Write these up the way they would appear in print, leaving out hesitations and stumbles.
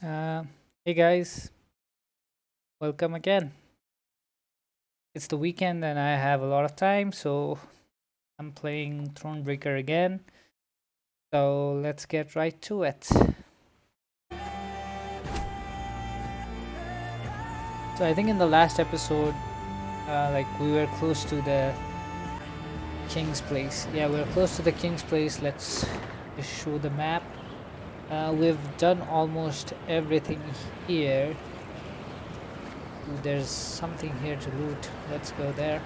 Uh, hey guys, welcome again. It's the weekend and I have a lot of time, so I'm playing ThroneBreaker again. So let's get right to it. So I think in the last episode, like we were close to the king's place. Yeah, we're close to the king's place. Let's just show the map. We've done almost everything here. Ooh, there's something here to loot. Let's go there.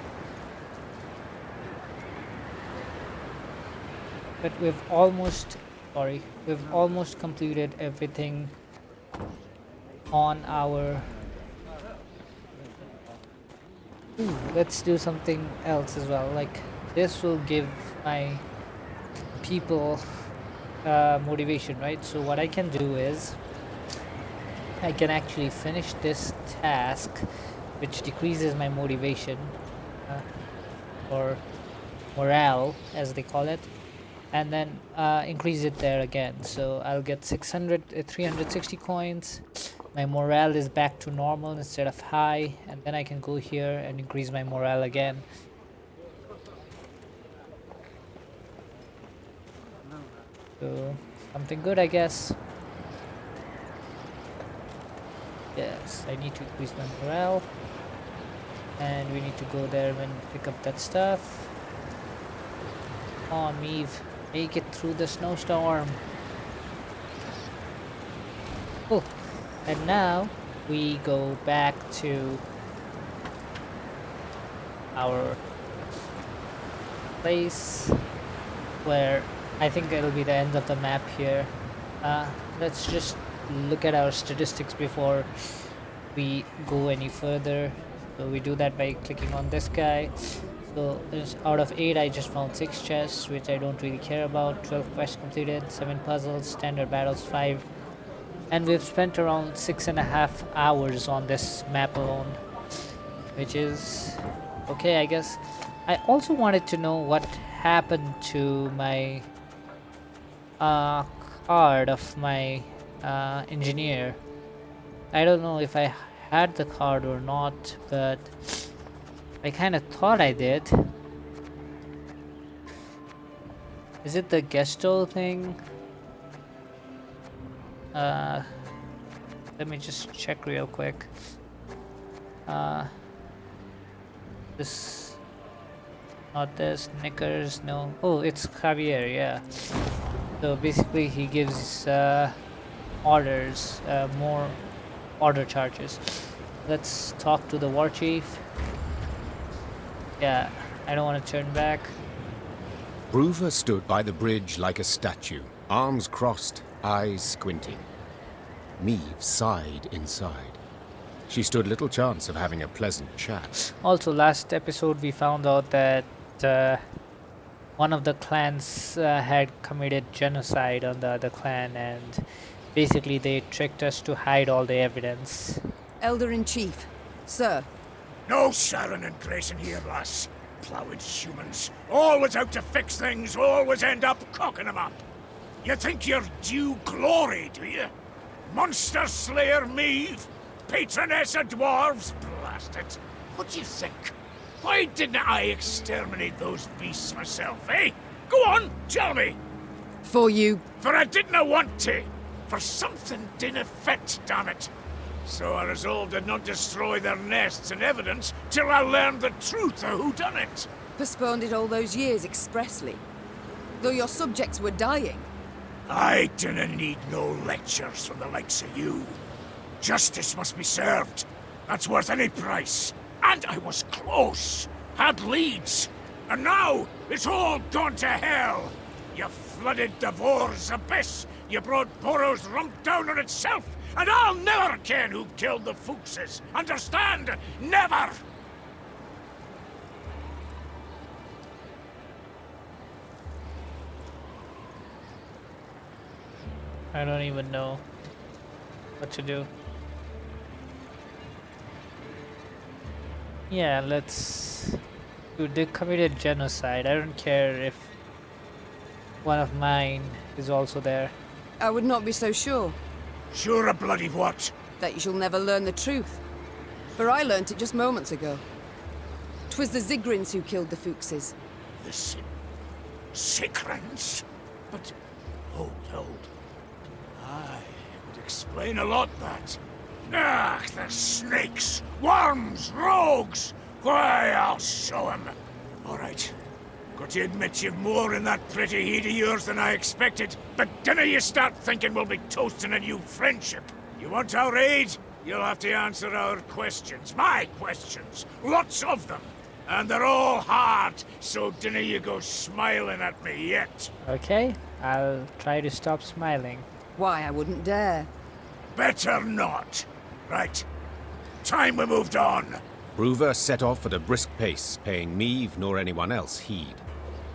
But we've almost completed everything on our. Ooh, let's do something else as well. Like this will give my people motivation, right? So what I can do is I can actually finish this task, which decreases my motivation uh, or morale, as they call it, and then increase it there again. So I'll get 360 coins. My morale is back to normal instead of high, and then I can go here and increase my morale again. So something good, I guess. Yes, I need to increase my morale, and we need to go there and pick up that stuff. Come on, Meave, make it through the snowstorm. Oh, and now we go back to our place where I think it'll be the end of the map here. Let's just look at our statistics before we go any further. So we do that by clicking on this guy. So out of 8 I just found 6 chests, which I don't really care about. 12 quests completed, 7 puzzles, standard battles 5, and we've spent around 6.5 hours on this map alone, which is okay, I guess. I also wanted to know what happened to my card of my engineer. I don't know if I had the card or not, but I kind of thought I did. Is it the Gesto thing? Let me just check real quick. This, not this, Knickers, no. Oh, it's Javier, yeah. So basically he gives orders, more order charges. Let's talk to the war chief. Yeah, I don't want to turn back. Bruva stood by the bridge like a statue, arms crossed, eyes squinting. Meave sighed inside. She stood little chance of having a pleasant chat. Also, last episode we found out that one of the clans had committed genocide on the other clan, and basically they tricked us to hide all the evidence. Elder-in-Chief, sir. No Sharon and Grayson here, lass. Plowing humans. Always out to fix things, always end up cocking them up. You think you're due glory, do you? Monster Slayer Meave? Patroness of dwarves? Blast it. What do you think? Why didn't I exterminate those beasts myself, eh? Go on, tell me. For you. For I didn't want to. For something didn't fit, damn it. So I resolved to not destroy their nests and evidence till I learned the truth of who done it. Postponed it all those years expressly. Though your subjects were dying. I didn't need no lectures from the likes of you. Justice must be served. That's worth any price. And I was close. Had leads. And now it's all gone to hell. You flooded Devore's abyss. You brought Boros rump down on itself. And I'll never ken who killed the Fuchses. Understand? Never! I don't even know what to do. Yeah, let's. They committed genocide. I don't care if one of mine is also there. I would not be so sure. Sure a bloody what? That you shall never learn the truth. For I learnt it just moments ago. 'Twas the Zigrins who killed the Fuchses. The Sikrans? But... hold. Aye, it would explain a lot, that. Ah, the snakes! Worms! Rogues! Why, I'll show 'em. Alright. Got to admit you've more in that pretty head of yours than I expected, but dinna you start thinking we'll be toasting a new friendship. You want our aid? You'll have to answer our questions. My questions. Lots of them. And they're all hard, so dinna you go smiling at me yet. Okay, I'll try to stop smiling. Why, I wouldn't dare. Better not. Right. Time we moved on. Bruver set off at a brisk pace, paying Meve nor anyone else heed.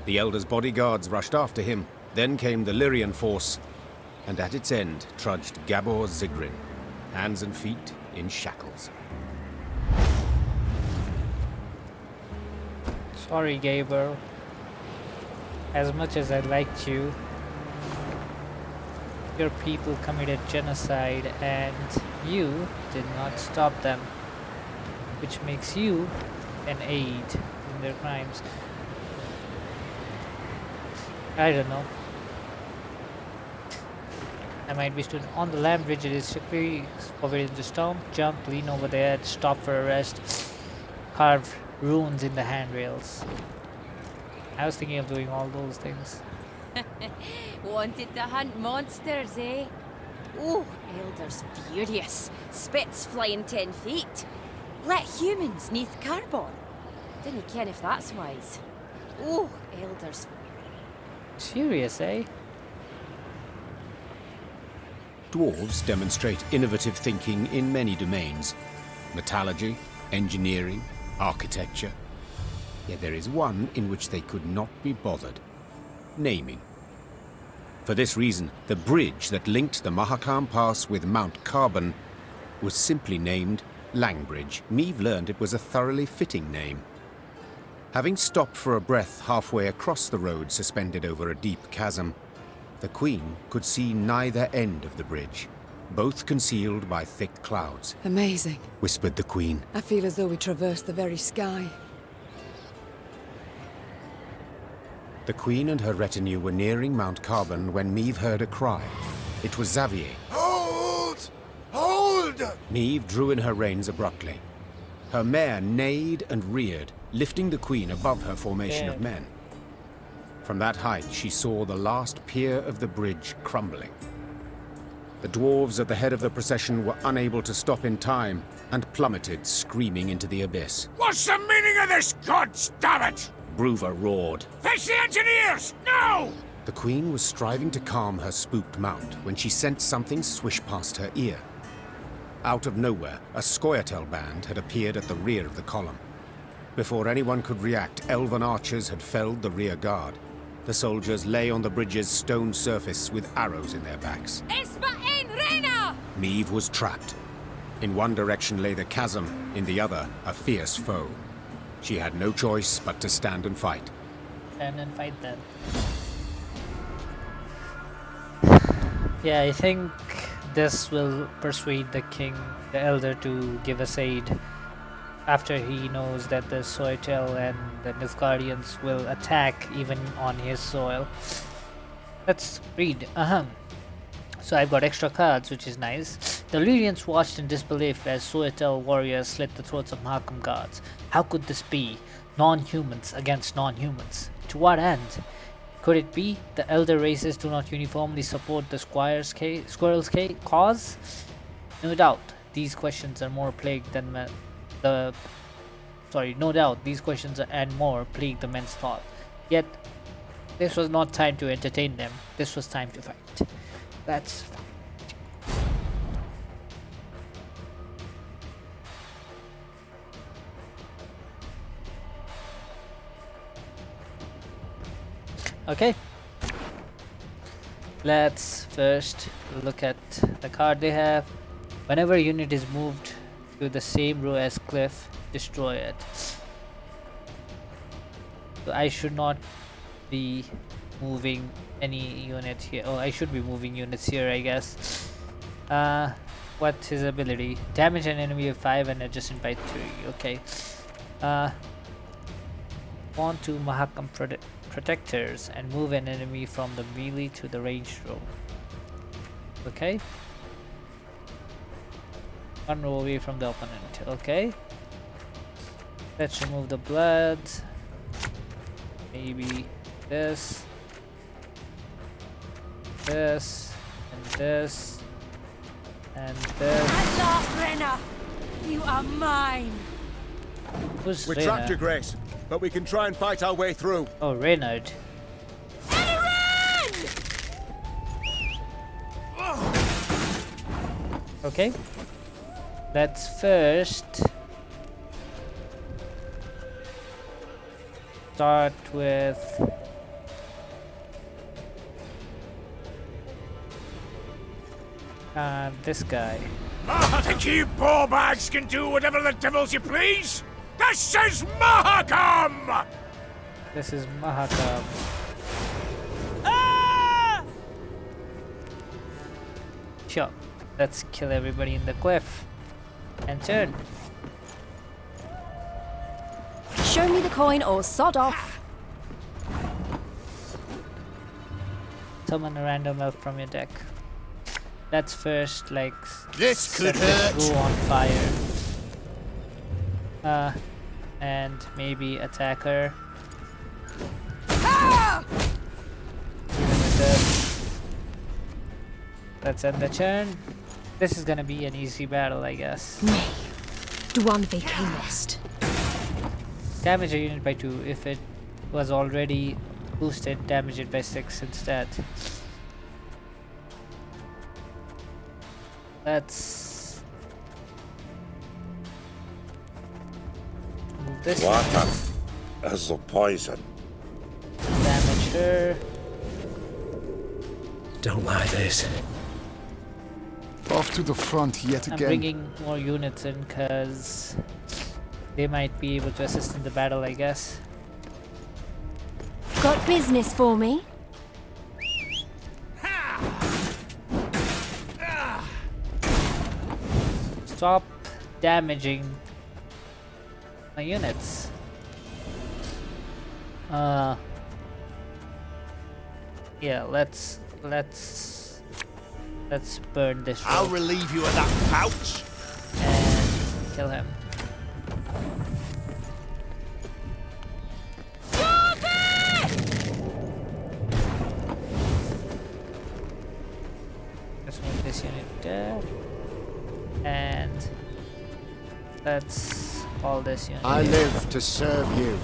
The Elder's bodyguards rushed after him, then came the Lyrian force, and at its end trudged Gabor Zigrin, hands and feet in shackles. Sorry, Gabriel. As much as I liked you, your people committed genocide and you did not stop them, which makes you an aid in their crimes. I don't know. I might be stood on the land bridge. It is strictly forbidden to stomp, jump, lean over the edge, stop for a rest, carve runes in the handrails. I was thinking of doing all those things. Wanted to hunt monsters, eh? Oh, Elder's furious. Spits flying 10 feet. Let humans neath carbon. Dinna ken if that's wise. Oh, Elder's... Serious, eh? Dwarves demonstrate innovative thinking in many domains. Metallurgy, engineering, architecture. Yet there is one in which they could not be bothered. Naming. For this reason, the bridge that linked the Mahakam Pass with Mount Carbon was simply named Langbridge. Meve learned it was a thoroughly fitting name. Having stopped for a breath halfway across the road suspended over a deep chasm, the Queen could see neither end of the bridge, both concealed by thick clouds. Amazing. Whispered the Queen. I feel as though we traversed the very sky. The Queen and her retinue were nearing Mount Carbon when Meve heard a cry. It was Xavier. Hold! Hold! Meve drew in her reins abruptly. Her mare neighed and reared, lifting the Queen above her formation of men. From that height, she saw the last pier of the bridge crumbling. The dwarves at the head of the procession were unable to stop in time and plummeted, screaming into the abyss. What's the meaning of this, goddammit? Bruver roared. Fetch the engineers! Now! The Queen was striving to calm her spooked mount when she sensed something swish past her ear. Out of nowhere, a Scoia'tael band had appeared at the rear of the column. Before anyone could react, elven archers had felled the rear guard. The soldiers lay on the bridge's stone surface with arrows in their backs. Isma'in Reyna! Meve was trapped. In one direction lay the chasm, in the other, a fierce foe. She had no choice but to stand and fight. Stand and fight then. Yeah, I think this will persuade the king, the elder, to give us aid. After he knows that the Scoia'tael and the Nilfgaardians will attack even on his soil. Let's read. So I've got extra cards, which is nice. The Lyrians watched in disbelief as Scoia'tael warriors slit the throats of Mahakam guards. How could this be? Non-humans against non-humans. To what end? Could it be the elder races do not uniformly support the squirrel's cause? No doubt, these questions are more plagued than no doubt these questions and more plague the men's thought. Yet, this was not time to entertain them. This was time to fight. That's fact. Okay. Let's first look at the card they have. Whenever a unit is moved to the same row as cliff, destroy it. So I should not be moving any unit here. Oh, I should be moving units here, I guess. What's his ability? Damage an enemy of 5 and adjacent by 3. Okay. Want to Mahakam protectors and move an enemy from the melee to the ranged row. Okay. 1 row away from the opponent. Okay. Let's remove the blood. Maybe this, this, and this, and this. At last, Renna! You are mine! Who's We're Reynard? trapped, Your Grace, but we can try and fight our way through. Oh, Reynard. Okay. Let's first start with this guy. I think you ballbags can do whatever the devils you please. This is Mahakam! This is Mahakam. Sure. Let's kill everybody in the cliff. And turn. Show me the coin or sod off. Summon a random elf from your deck. Let's first like This could set this hurt. row on fire. And maybe attack her. Even with this. Let's end the turn. This is gonna be an easy battle, I guess. Nay, Dwan Vacanist. Damage a unit by 2. If it was already boosted, damage it by 6 instead. Let's move this one. Water is the poison. Damage her. Don't like this. Off to the front yet I'm again. bringing more units in because they might be able to assist in the battle, I guess. Got business for me? Stop damaging my units. Yeah, let's burn this I'll road relieve you of that pouch. and kill him. Let's move this unit there. And let's call this unit. I live to serve you.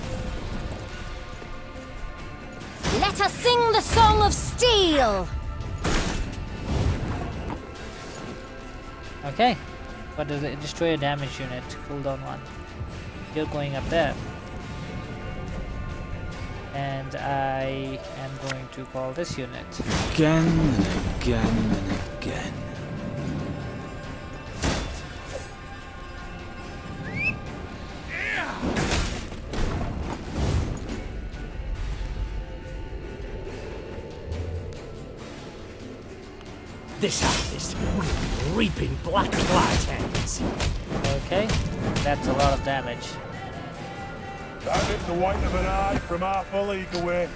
Let us sing the song of steel! Okay. What does it? Destroy a damage unit. Cooldown 1. You're going up there. And I am going to call this unit. Again and again and again. This harvest will be reaping black cloudheads. Okay. That's a lot of damage. That hit the white of an eye from half a league away.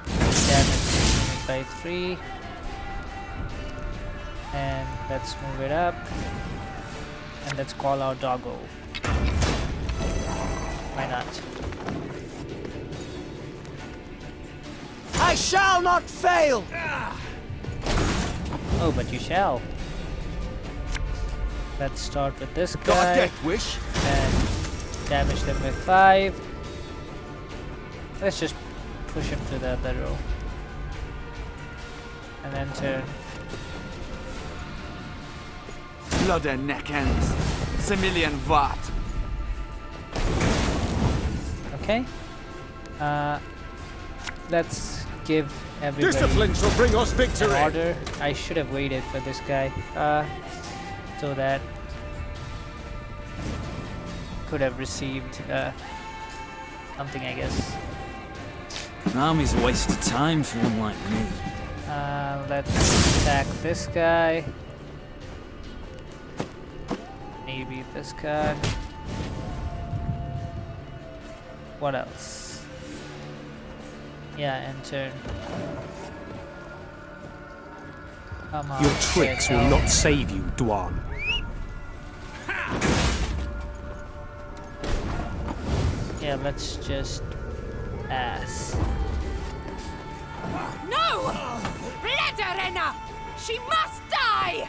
Damage unit by 3. And let's move it up. And let's call our doggo. Why not? I shall not fail. Oh, but you shall. Let's start with this Got a guy death wish? and damage them with 5. Let's just push him to the other row. And then turn. Blood and neck ends. Similian Vart. Okay. Let's give everybody Discipline shall bring us an victory. order. I should have waited for this guy. So that could have received something, I guess. An army's a waste of time for one like me. Let's attack this guy. Maybe this card. What else? Yeah, and turn. Come on. Your tricks will not save you, Dwan. Yeah, let's just pass. No! Blederenna! She must die!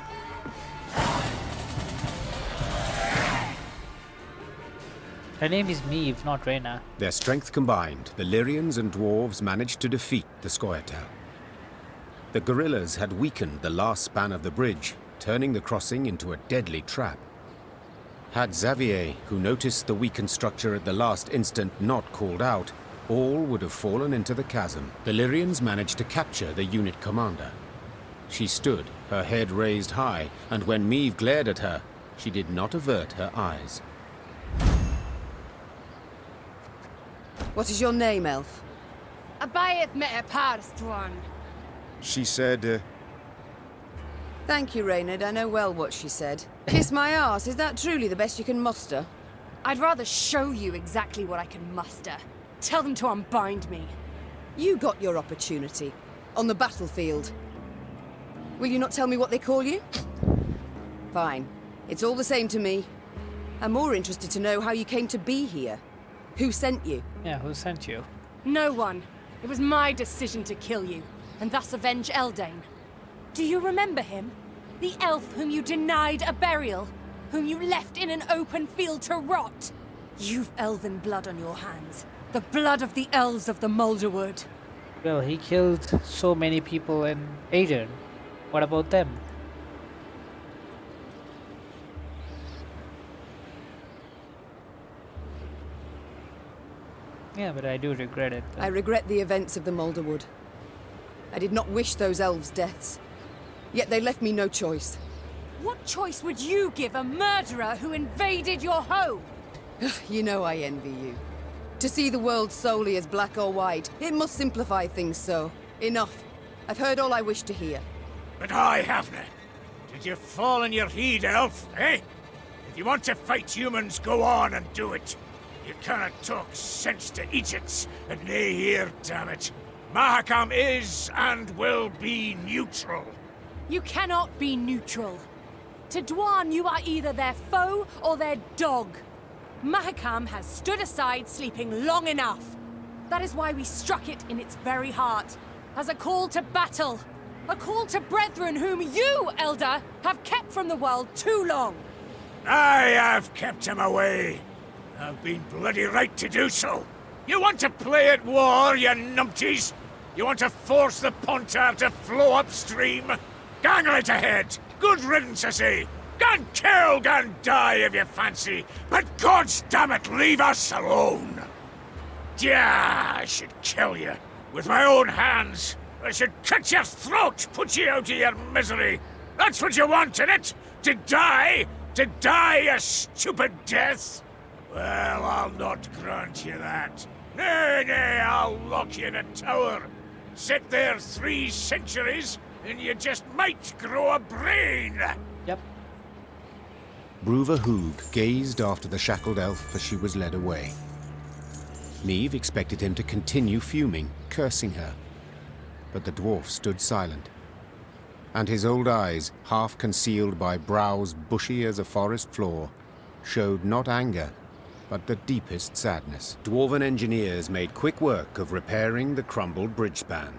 Her name is Meve, not Reyna. Their strength combined, the Lyrians and dwarves managed to defeat the Scoia'tael. The guerrillas had weakened the last span of the bridge, turning the crossing into a deadly trap. Had Xavier, who noticed the weakened structure at the last instant, not called out, all would have fallen into the chasm. The Lyrians managed to capture the unit commander. She stood, her head raised high, and when Meve glared at her, she did not avert her eyes. What is your name, elf? Abayeth mete Parstwan. She said, Thank you, Reynard. I know well what she said. Kiss my arse. Is that truly the best you can muster? I'd rather show you exactly what I can muster. Tell them to unbind me. You got your opportunity. On the battlefield. Will you not tell me what they call you? Fine. It's all the same to me. I'm more interested to know how you came to be here. Who sent you? Yeah, who sent you? No one. It was my decision to kill you, and thus avenge Eldain. Do you remember him? The elf whom you denied a burial? Whom you left in an open field to rot? You've elven blood on your hands. The blood of the elves of the Moulderwood. Well, he killed so many people in Aedirn. What about them? Yeah, but I do regret it. I regret the events of the Moulderwood. I did not wish those elves' deaths. Yet they left me no choice. What choice would you give a murderer who invaded your home? You know I envy you. To see the world solely as black or white, it must simplify things so. Enough. I've heard all I wish to hear. But I haven't. Did you fall in your heed, elf, eh? If you want to fight humans, go on and do it. You cannot talk sense to idiots and nae here, damn it. Mahakam is and will be neutral. You cannot be neutral. To Dwan, you are either their foe or their dog. Mahakam has stood aside, sleeping long enough. That is why we struck it in its very heart, as a call to battle. A call to brethren whom you, Elder, have kept from the world too long. I have kept him away. I've been bloody right to do so. You want to play at war, you numpties? You want to force the Pontar to flow upstream? Gang right ahead. Good riddance, I say. Gan kill, gan die if you fancy. But God's damn it, leave us alone. Yeah, I should kill you. With my own hands. I should cut your throat, put you out of your misery. That's what you want, innit? To die? To die a stupid death? Well, I'll not grant you that. Nay, nay, I'll lock you in a tower. Sit there 3 centuries, and you just might grow a brain. Yep. Bruva Hoog gazed after the shackled elf as she was led away. Meve expected him to continue fuming, cursing her. But the dwarf stood silent, and his old eyes, half concealed by brows bushy as a forest floor, showed not anger, but the deepest sadness. Dwarven engineers made quick work of repairing the crumbled bridge span.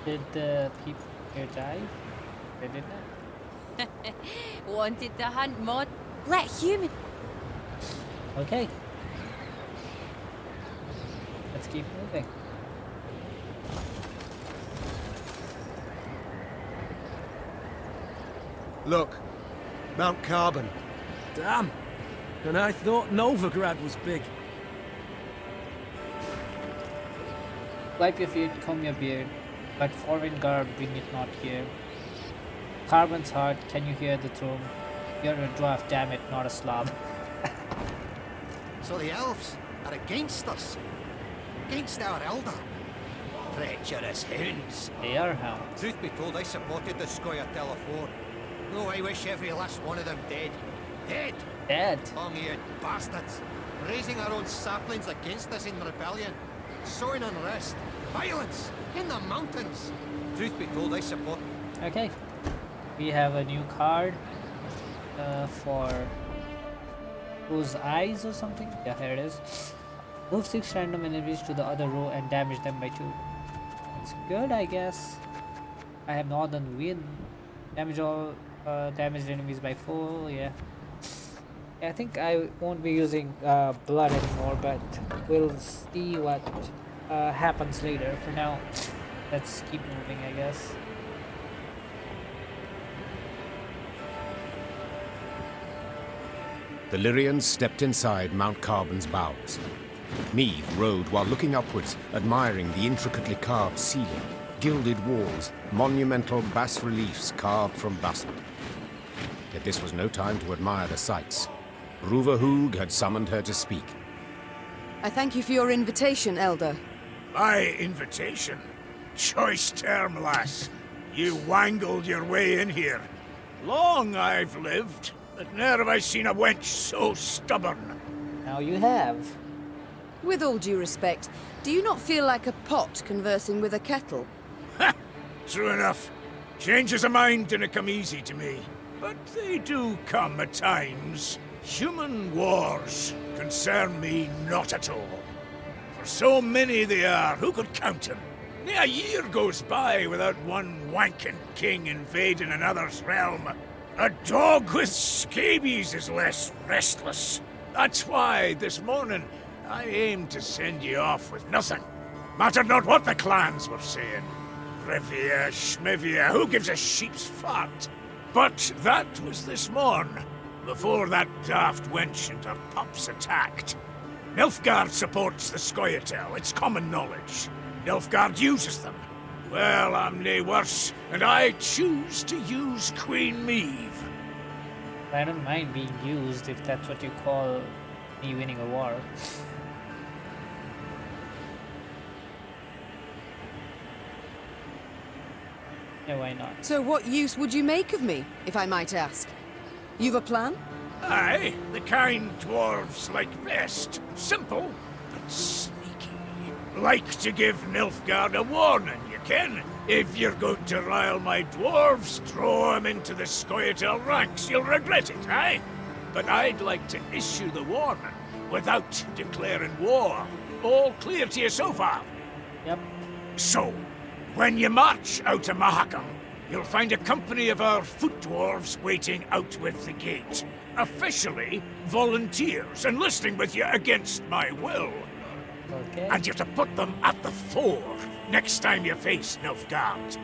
Did the people here die? They did not. Wanted to hunt mod. Let human. Okay. Let's keep moving. Look, Mount Carbon. Damn. And I thought Novigrad was big. Wipe your feet, comb your beard, but foreign garb bring it not here. Carbon's heart, can you hear the throne? You're a dwarf, damn it, not a Slav. So the elves are against us. Against our elder. Treacherous hounds. They are hounds. Truth be told, I supported the Scoia'tael afore. Oh, I wish every last one of them dead. Dead! Dead. Long-eared bastards. Raising our own saplings against us in rebellion. Sowing unrest. Violence. In the mountains. Truth be told, I support... Okay. We have a new card for those eyes or something. Yeah, here it is. Move 6 random enemies to the other row and damage them by 2. That's good, I guess. I have Northern Wind. Damage all damaged enemies by 4. Yeah. I think I won't be using blood anymore, but we'll see what happens later. For now, let's keep moving, I guess. The Lyrians stepped inside Mount Carbon's bowels. Meave rode while looking upwards, admiring the intricately carved ceiling, gilded walls, monumental bas-reliefs carved from basalt. Yet this was no time to admire the sights. Ruva Hoog had summoned her to speak. I thank you for your invitation, Elder. My invitation? Choice term, lass. You wangled your way in here. Long I've lived, but ne'er have I seen a wench so stubborn. Now you have. With all due respect, do you not feel like a pot conversing with a kettle? Ha! True enough. Changes of mind didn't come easy to me. But they do come at times. Human wars concern me not at all. For so many they are, who could count them? Near a year goes by without one wanking king invading another's realm. A dog with scabies is less restless. That's why, this morning, I aimed to send you off with nothing. Mattered not what the clans were saying. Rivia, Schmivia, who gives a sheep's fart? But that was this morn, before that daft wench and her pups attacked. Nilfgaard supports the Scoia'tael, it's common knowledge. Nilfgaard uses them. Well, I'm nae worse, and I choose to use Queen Meave. I don't mind being used if that's what you call me winning a war. Yeah, why not? So what use would you make of me, if I might ask? You've a plan? Aye, the kind dwarves like best. Simple, but sneaky. Like to give Nilfgaard a warning, you ken. If you're going to rile my dwarves, throw 'em into the Scoia'tael ranks, you'll regret it, aye? But I'd like to issue the warning without declaring war. All clear to you so far? Yep. So, when you march out of Mahakam, you'll find a company of our foot dwarves waiting out with the gate. Officially, volunteers enlisting with you against my will. Okay. And you're to put them at the fore next time you face Nilfgaard.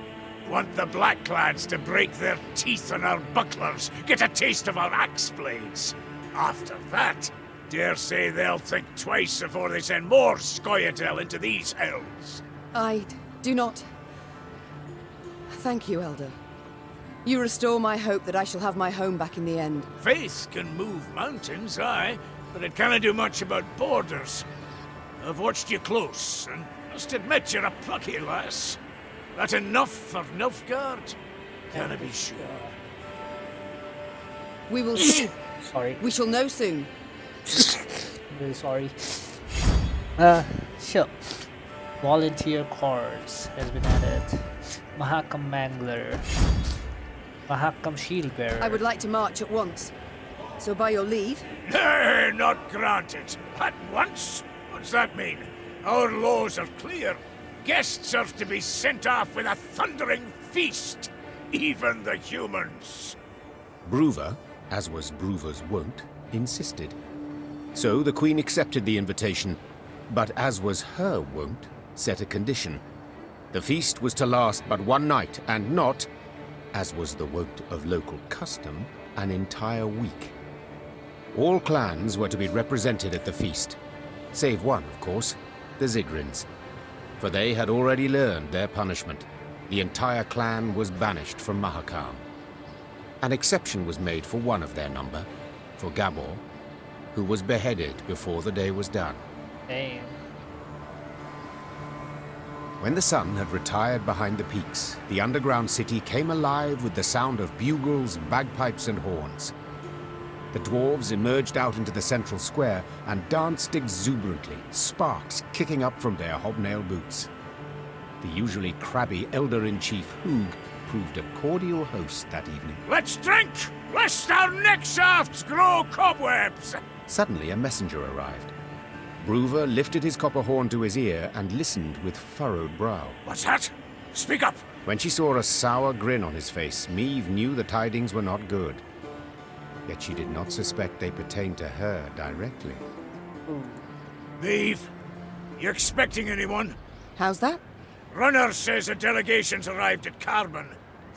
Want the Blackclads to break their teeth on our bucklers, get a taste of our axe blades. After that, dare say they'll think twice before they send more Scoia'tael into these hells. I do not... Thank you, Elder. You restore my hope that I shall have my home back in the end. Faith can move mountains, aye, but it can't do much about borders. I've watched you close, and must admit you're a plucky lass. That enough for Nilfgaard? Can I be sure? We will see. Sorry. We shall know soon. Really sorry. Sure. Volunteer corps has been added. Mahakam Mangler. Mahakam Shield Bearer. I would like to march at once. So by your leave... Nay, not granted. At once? What's that mean? Our laws are clear. Guests are to be sent off with a thundering feast. Even the humans. Bruva, as was Bruva's wont, insisted. So the Queen accepted the invitation, but as was her wont, set a condition. The feast was to last but one night, and not, as was the wont of local custom, an entire week. All clans were to be represented at the feast, save one, of course, the Zigrins. For they had already learned their punishment. The entire clan was banished from Mahakam. An exception was made for one of their number, for Gabor, who was beheaded before the day was done. Damn. When the sun had retired behind the peaks, the underground city came alive with the sound of bugles, bagpipes, and horns. The dwarves emerged out into the central square and danced exuberantly, sparks kicking up from their hobnail boots. The usually crabby Elder-in-Chief Hoog proved a cordial host that evening. Let's drink, lest our neck shafts grow cobwebs! Suddenly a messenger arrived. Broover lifted his copper horn to his ear and listened with furrowed brow. What's that? Speak up! When she saw a sour grin on his face, Meve knew the tidings were not good. Yet she did not suspect they pertained to her directly. Meve, you expecting anyone? How's that? Runner says a delegation's arrived at Carbon.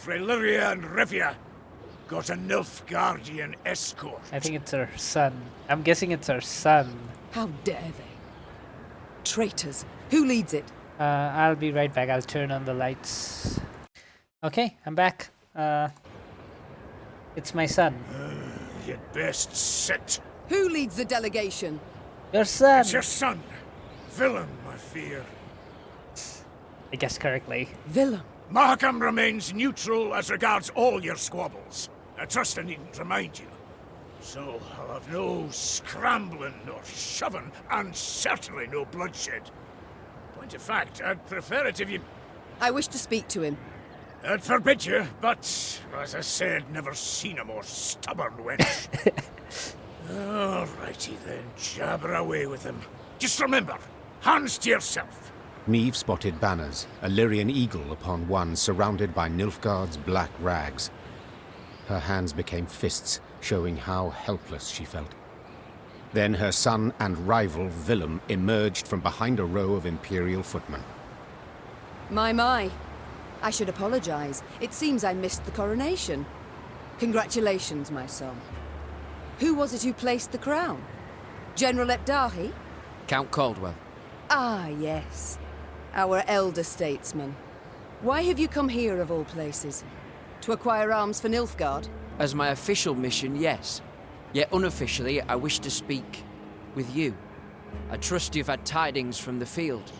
Illyria and Rivia. Got a Nilfgaardian escort. I think it's her son. I'm guessing it's her son. How dare they? Traitors. Who leads it? I'll be right back. I'll turn on the lights. Okay, I'm back. It's my son. You'd best sit. Who leads the delegation? Your son. It's your son. Willem, I fear. I guessed correctly. Willem. Mahakam remains neutral as regards all your squabbles. I trust I needn't remind you. So I'll have no scrambling or shoving, and certainly no bloodshed. Point of fact, I'd prefer it if you... I wish to speak to him. I'd forbid you, but, as I said, never seen a more stubborn wench. Alrighty then, jabber away with him. Just remember, hands to yourself. Meve spotted banners, a Lyrian eagle upon one surrounded by Nilfgaard's black rags. Her hands became fists, showing how helpless she felt. Then her son and rival, Willem, emerged from behind a row of Imperial footmen. My. I should apologize. It seems I missed the coronation. Congratulations, my son. Who was it who placed the crown? General Epdahi? Count Caldwell. Ah, yes. Our elder statesman. Why have you come here, of all places? To acquire arms for Nilfgaard? As my official mission, yes. Yet unofficially, I wish to speak with you. I trust you've had tidings from the field.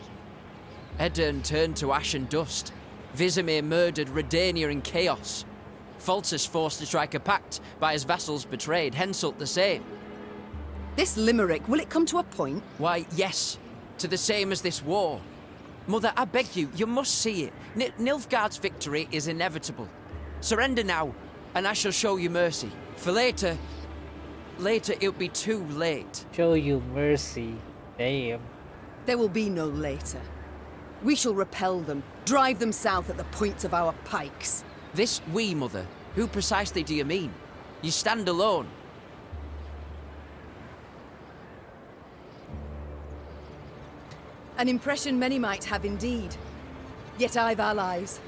Edirn turned to ash and dust. Vizimir murdered Redania in chaos. Foltest forced to strike a pact by his vassals betrayed, Henselt the same. This limerick, will it come to a point? Why, yes. To the same as this war. Mother, I beg you, you must see it. Nilfgaard's victory is inevitable. Surrender now, and I shall show you mercy. For later it'll be too late. Show you mercy. Damn. There will be no later. We shall repel them, drive them south at the points of our pikes. This we, Mother? Who precisely do you mean? You stand alone. An impression many might have indeed. Yet I've allies.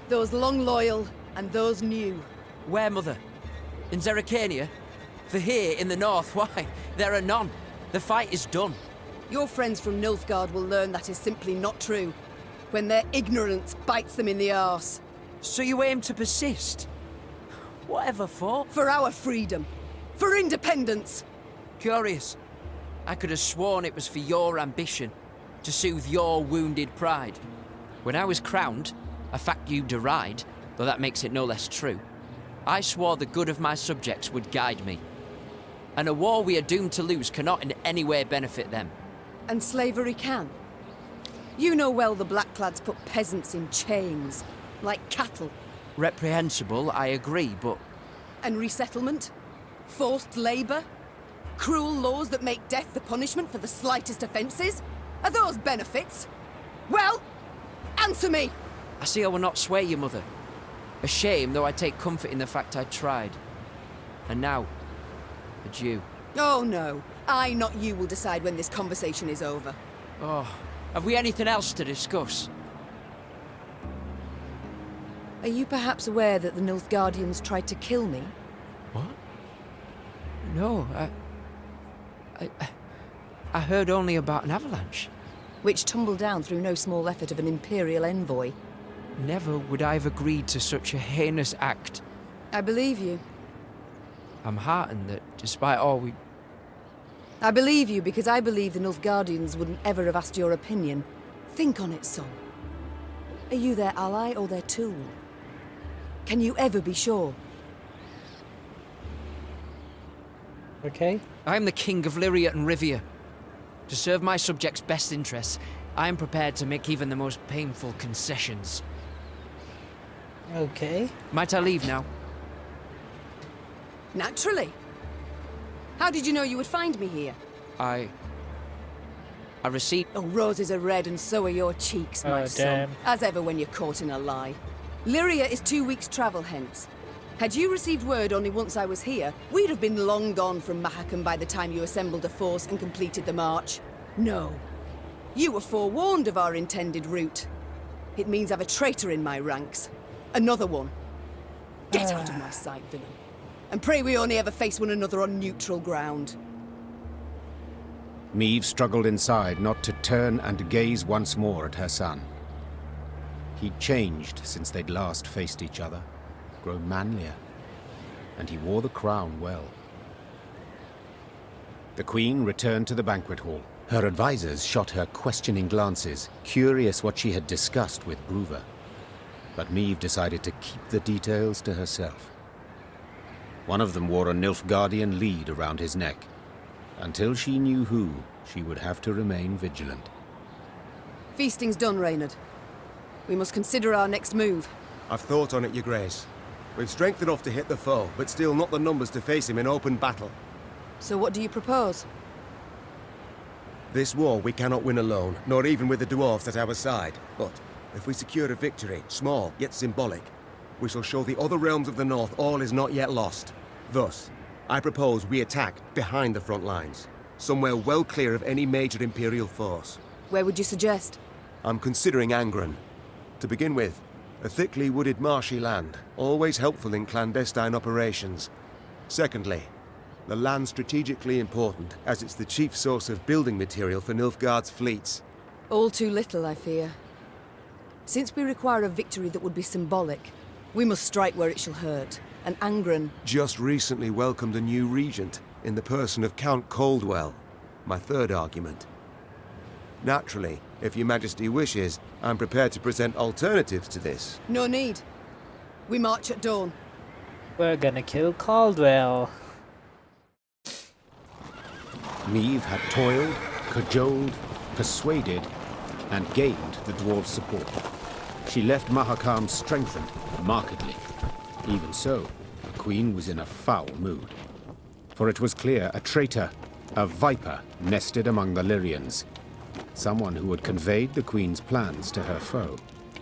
Those long loyal, and those new. Where, Mother? In Zerrikania? For here, in the north, why, there are none. The fight is done. Your friends from Nilfgaard will learn that is simply not true, when their ignorance bites them in the arse. So you aim to persist? Whatever for? For our freedom. For independence. Curious. I could have sworn it was for your ambition, to soothe your wounded pride. When I was crowned, a fact you deride, though that makes it no less true, I swore the good of my subjects would guide me. And a war we are doomed to lose cannot in any way benefit them. And slavery can. You know well the Blackclads put peasants in chains, like cattle. Reprehensible, I agree, but... And resettlement? Forced labor? Cruel laws that make death the punishment for the slightest offences? Are those benefits? Well, answer me! I see I will not sway you, Mother. A shame, though I take comfort in the fact I tried. And now, adieu. Oh no, I, not you, will decide when this conversation is over. Oh, have we anything else to discuss? Are you perhaps aware that the Nilfgaardians tried to kill me? What? No, I heard only about an avalanche. Which tumbled down through no small effort of an Imperial envoy. Never would I have agreed to such a heinous act. I believe you. I'm heartened that, despite all we... I believe you because I believe the Nilfgaardians wouldn't ever have asked your opinion. Think on it, son. Are you their ally or their tool? Can you ever be sure? Okay. I am the king of Lyria and Rivia. To serve my subjects' best interests, I am prepared to make even the most painful concessions. Okay. Might I leave now? Naturally. How did you know you would find me here? I received... Oh, roses are red and so are your cheeks, my son. As ever when you're caught in a lie. Lyria is 2 weeks' travel hence. Had you received word only once I was here, we'd have been long gone from Mahakam by the time you assembled a force and completed the march. No. You were forewarned of our intended route. It means I've a traitor in my ranks. Another one. Get out of my sight, villain. And pray we only ever face one another on neutral ground. Meve struggled inside not to turn and gaze once more at her son. He'd changed since they'd last faced each other, grown manlier, and he wore the crown well. The Queen returned to the banquet hall. Her advisors shot her questioning glances, curious what she had discussed with Bruver. But Meve decided to keep the details to herself. One of them wore a Nilfgaardian lead around his neck. Until she knew who, she would have to remain vigilant. Feasting's done, Reynard. We must consider our next move. I've thought on it, Your Grace. We've strength enough to hit the foe, but still not the numbers to face him in open battle. So what do you propose? This war we cannot win alone, nor even with the dwarves at our side. But if we secure a victory, small yet symbolic, we shall show the other realms of the north all is not yet lost. Thus, I propose we attack behind the front lines, somewhere well clear of any major Imperial force. Where would you suggest? I'm considering Angren. To begin with, a thickly wooded marshy land, always helpful in clandestine operations. Secondly, the land strategically important, as it's the chief source of building material for Nilfgaard's fleets. All too little, I fear. Since we require a victory that would be symbolic, we must strike where it shall hurt. And Angren... just recently welcomed a new regent, in the person of Count Coldwell. My third argument. Naturally, if Your Majesty wishes, I'm prepared to present alternatives to this. No need. We march at dawn. We're gonna kill Caldwell. Meve had toiled, cajoled, persuaded, and gained the dwarves' support. She left Mahakam strengthened, markedly. Even so, the Queen was in a foul mood. For it was clear a traitor, a viper, nested among the Lyrians. Someone who had conveyed the Queen's plans to her foe.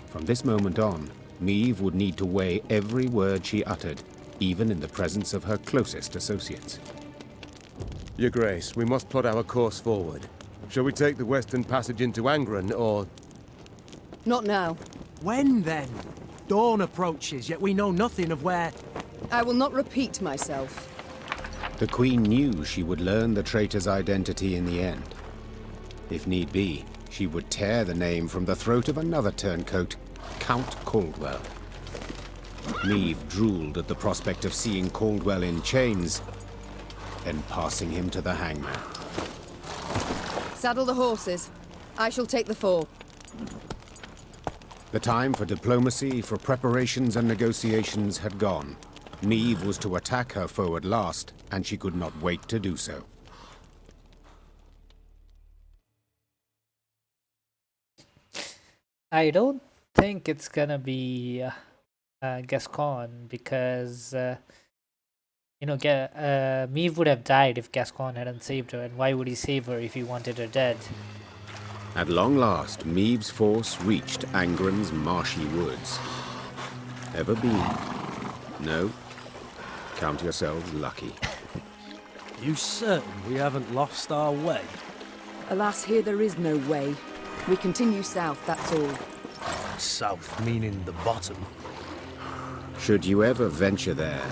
From this moment on, Meve would need to weigh every word she uttered, even in the presence of her closest associates. Your Grace, we must plot our course forward. Shall we take the western passage into Angren, or... Not now. When, then? Dawn approaches, yet we know nothing of where... I will not repeat myself. The Queen knew she would learn the traitor's identity in the end. If need be, she would tear the name from the throat of another turncoat, Count Caldwell. Meve drooled at the prospect of seeing Caldwell in chains, then passing him to the hangman. Saddle the horses. I shall take the fore. The time for diplomacy, for preparations and negotiations had gone. Meve was to attack her foe at last, and she could not wait to do so. I don't think it's gonna be Gascon, because Meve would have died if Gascon hadn't saved her, and why would he save her if he wanted her dead? At long last, Meve's force reached Angren's marshy woods. Ever been? No? Count yourselves lucky. You certain we haven't lost our way? Alas, here there is no way. We continue south, that's all. South meaning the bottom. Should you ever venture there,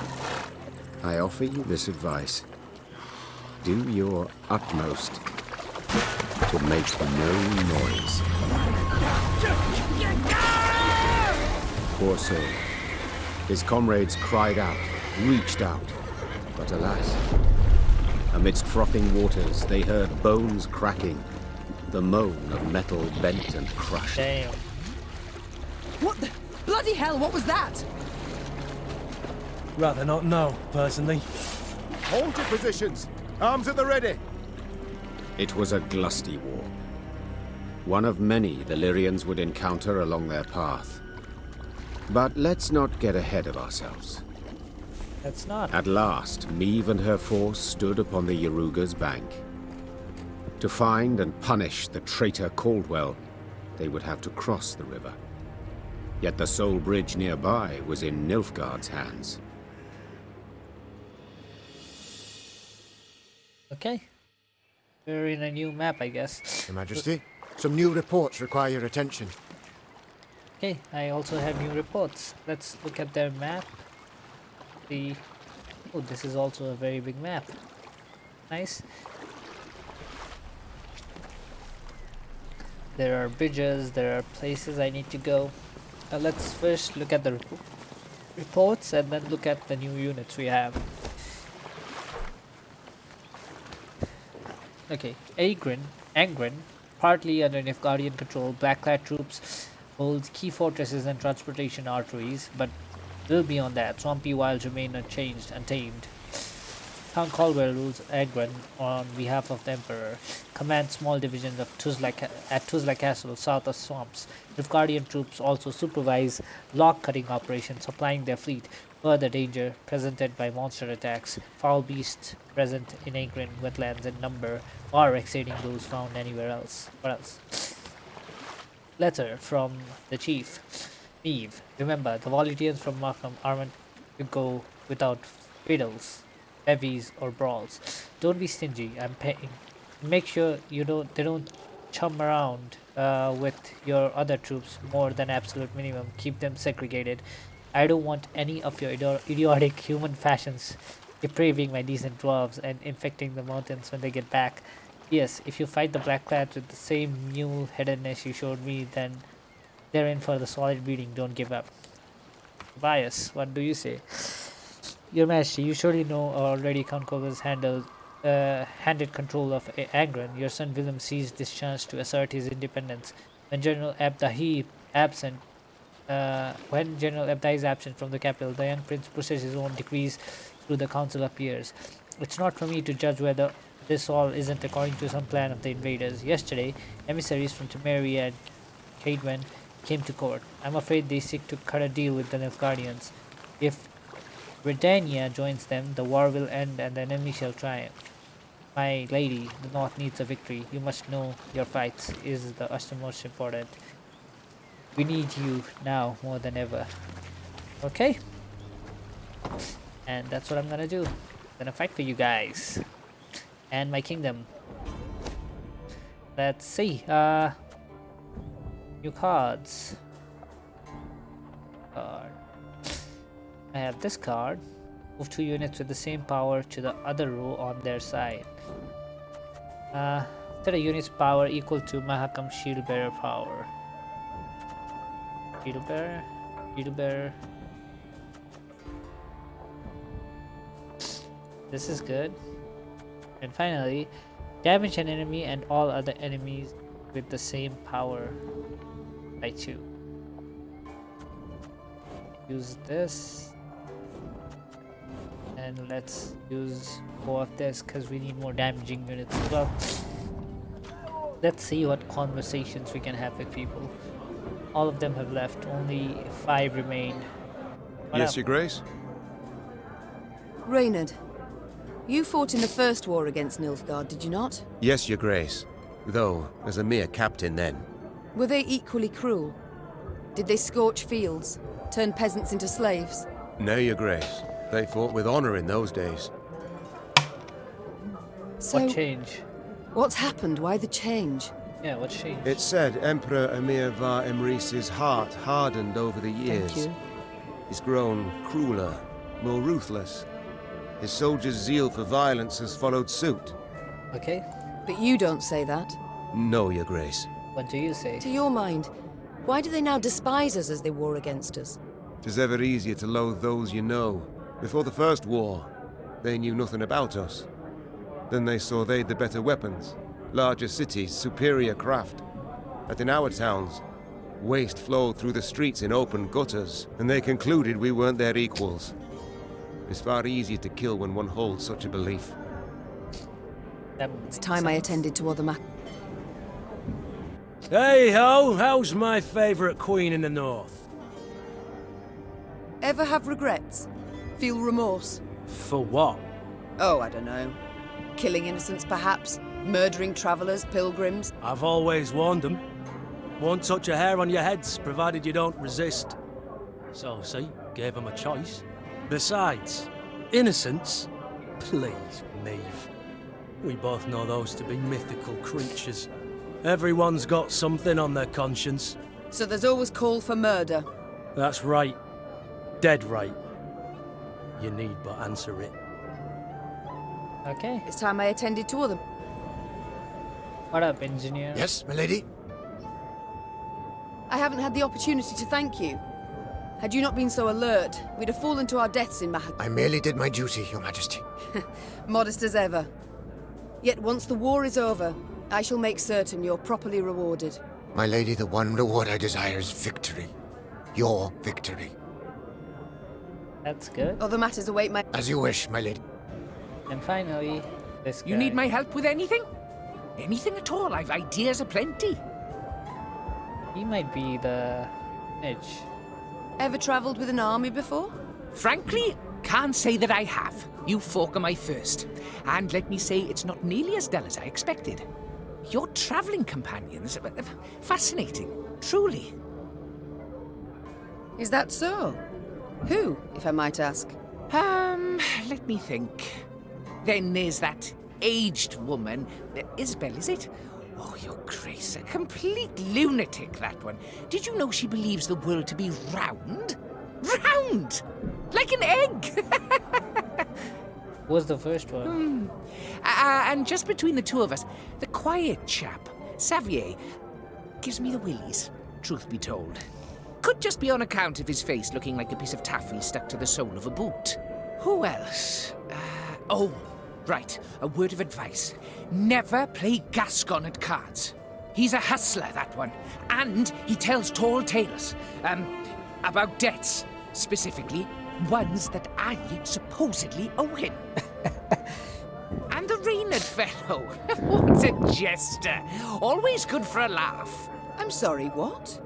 I offer you this advice. Do your utmost to make no noise. Poor soul. His comrades cried out, reached out, but alas, amidst frothing waters they heard bones cracking, the moan of metal bent and crushed. Damn. What the... Bloody hell, what was that? Rather not know, personally. Hold your positions! Arms at the ready! It was a glusty war. One of many the Lyrians would encounter along their path. But let's not get ahead of ourselves. Let's not. At last, Meve and her force stood upon the Yaruga's bank. To find and punish the traitor Caldwell, they would have to cross the river. Yet the sole bridge nearby was in Nilfgaard's hands. Okay. We're in a new map, I guess. Your Majesty, some new reports require your attention. Okay, I also have new reports. Let's look at their map. Oh, this is also a very big map. Nice. There are bridges, there are places I need to go. Let's first look at the reports and then look at the new units we have. Okay, Angren, partly under Nilfgaardian control, Blackclad troops hold key fortresses and transportation arteries, but little beyond that, swampy wilds remain unchanged, untamed. Count Caldwell rules Angren on behalf of the Emperor, commands small divisions of at Tuzla Castle, south of swamps. Nilfgaardian troops also supervise log-cutting operations, supplying their fleet. Further danger presented by monster attacks, foul beasts present in Angren wetlands in number far exceeding those found anywhere else. What else? Letter from the chief. Meve, remember, the volunteers from Markham aren't to go without fiddles, levies, or brawls. Don't be stingy. I'm paying. Make sure they don't chum around with your other troops more than absolute minimum. Keep them segregated. I don't want any of your idiotic human fashions depraving my decent dwarves and infecting the mountains when they get back. Yes, if you fight the Blackclads with the same mule-headedness you showed me, then they're in for the solid beating. Don't give up. Bias, what do you say? Your Majesty, you surely know already Count Koga's handed control of Angren. Your son Willem seized this chance to assert his independence. When General Abdahi is absent from the capital, the young prince pushes his own decrees through the council of peers. It's not for me to judge whether this all isn't according to some plan of the invaders. Yesterday, emissaries from Temeria and Cadwen came to court. I'm afraid they seek to cut a deal with the Nilfgaardians. If Redania joins them, the war will end and the enemy shall triumph. My lady, the North needs a victory. You must know your fights is the utmost important. We need you now more than ever. Okay? And that's what I'm gonna do. I'm gonna fight for you guys. And my kingdom. Let's see. New cards. Card. I have this card. Move 2 units with the same power to the other row on their side. Set a unit's power equal to Mahakam's shield bearer power. Shield bearer. This is good. And finally, damage an enemy and all other enemies with the same power by 2. Use this. And let's use 4 of this because we need more damaging units as well. Let's see what conversations we can have with people. All of them have left, only 5 remain. Yes, Your Grace? Reynard, you fought in the first war against Nilfgaard, did you not? Yes, Your Grace. Though, as a mere captain then. Were they equally cruel? Did they scorch fields, turn peasants into slaves? No, Your Grace. They fought with honor in those days. So, what change? What's happened? Why the change? Yeah, what changed? It's said Emperor Emir var Emrys's heart hardened over the years. Thank you. He's grown crueler, more ruthless. His soldiers' zeal for violence has followed suit. Okay. But you don't say that. No, Your Grace. What do you say? To your mind, why do they now despise us as they war against us? 'Tis ever easier to loathe those you know. Before the first war, they knew nothing about us. Then they saw they'd the better weapons, larger cities, superior craft. But in our towns, Waste flowed through the streets in open gutters, and they concluded we weren't their equals. It's far easier to kill when one holds such a belief. It's time I attended to other matters. Hey ho, how's my favourite queen in the north? Ever have regrets? Feel remorse? For what? Oh, I don't know. Killing innocents, perhaps? Murdering travellers, pilgrims? I've always warned them. Won't touch a hair on your heads, provided you don't resist. So, see, gave them a choice. Besides, innocents? Please, Maeve. We both know those to be mythical creatures. Everyone's got something on their conscience. So there's always call for murder? That's right. Dead right. You need but answer it. Okay. It's time I attended to other... What up, engineer? Yes, my lady? I haven't had the opportunity to thank you. Had you not been so alert, we'd have fallen to our deaths in Mahak. I merely did my duty, Your Majesty. Modest as ever. Yet once the war is over, I shall make certain you're properly rewarded. My lady, the one reward I desire is victory. Your victory. That's good. Other matters await my... As you wish, my lady. And finally, this guy. You need my help with anything? Anything at all? I've ideas aplenty. He might be the niche. Ever travelled with an army before? Frankly, can't say that I have. You folk are my first. And let me say, it's not nearly as dull as I expected. Your travelling companions are fascinating, truly. Is that so? Who, if I might ask? Let me think. Then there's that aged woman. Isabel, is it? Oh, your grace, a complete lunatic, that one. Did you know she believes the world to be round? Round! Like an egg! Was the first one. And just between the two of us, the quiet chap, Xavier, gives me the willies, truth be told. Could just be on account of his face looking like a piece of taffy stuck to the sole of a boot. Who else? Oh, right, a word of advice. Never play Gascon at cards. He's a hustler, that one. And he tells tall tales. About debts, specifically, ones that I supposedly owe him. And the Reynard fellow. What a jester. Always good for a laugh. I'm sorry, what?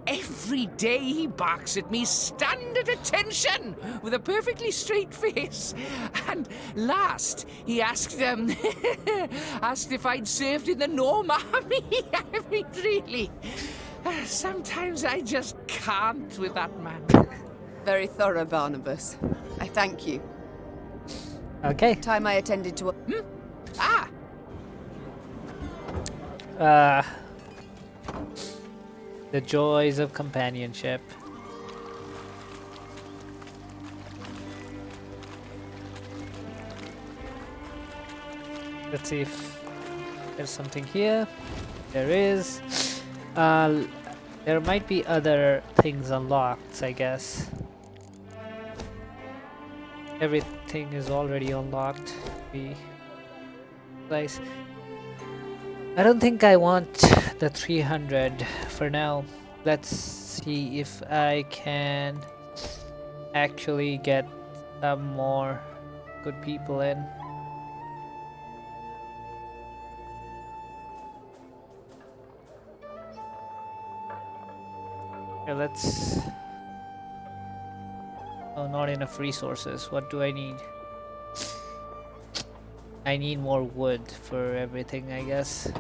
Every day he barks at me, stand at attention, with a perfectly straight face. And last, he asked asked if I'd served in the Norm Army. I mean, really. Sometimes I just can't with that man. Very thorough, Barnabas. I thank you. Okay. Time I attended to a... The joys of companionship. Let's see if there's something here. There is. There might be other things unlocked, I guess. Everything is already unlocked. Nice. I don't think I want the 300 for now. Let's see if I can actually get some more good people in. Okay, let's... Oh, not enough resources. What do I need? I need more wood for everything, I guess.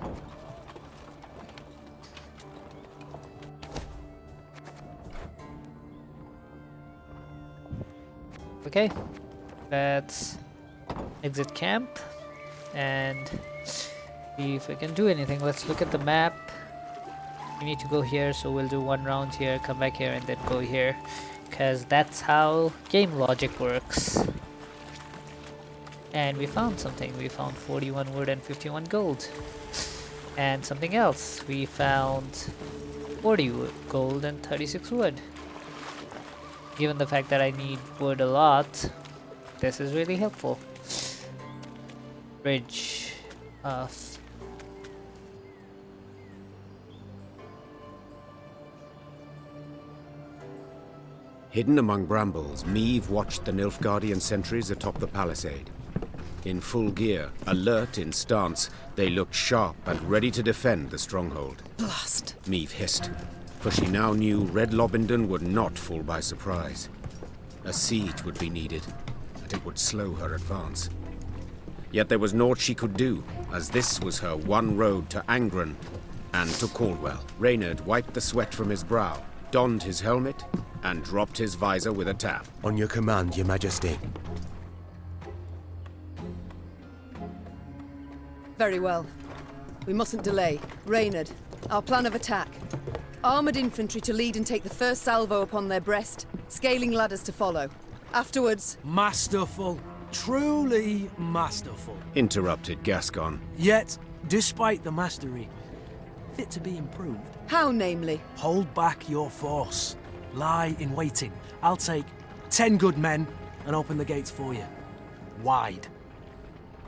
Okay, let's exit camp and see if we can do anything. Let's look at the map. We need to go here, so we'll do one round here, come back here, and then go here, because that's how game logic works. And we found something. We found 41 wood and 51 gold. And something else. We found 40 gold and 36 wood. Given the fact that I need wood a lot, this is really helpful. Bridge of... Hidden among brambles, Meave watched the Nilfgaardian sentries atop the palisade. In full gear, alert in stance, they looked sharp and ready to defend the stronghold. Blast! Meave hissed, for she now knew Red Lobendon would not fall by surprise. A siege would be needed, and it would slow her advance. Yet there was naught she could do, as this was her one road to Angren and to Caldwell. Reynard wiped the sweat from his brow, donned his helmet, and dropped his visor with a tap. On your command, Your Majesty. Very well. We mustn't delay. Reynard, our plan of attack. Armoured infantry to lead and take the first salvo upon their breast, scaling ladders to follow. Afterwards... Masterful. Truly masterful. Interrupted Gascon. Yet, despite the mastery, fit to be improved. How, namely? Hold back your force. Lie in waiting. I'll take 10 good men and open the gates for you. Wide.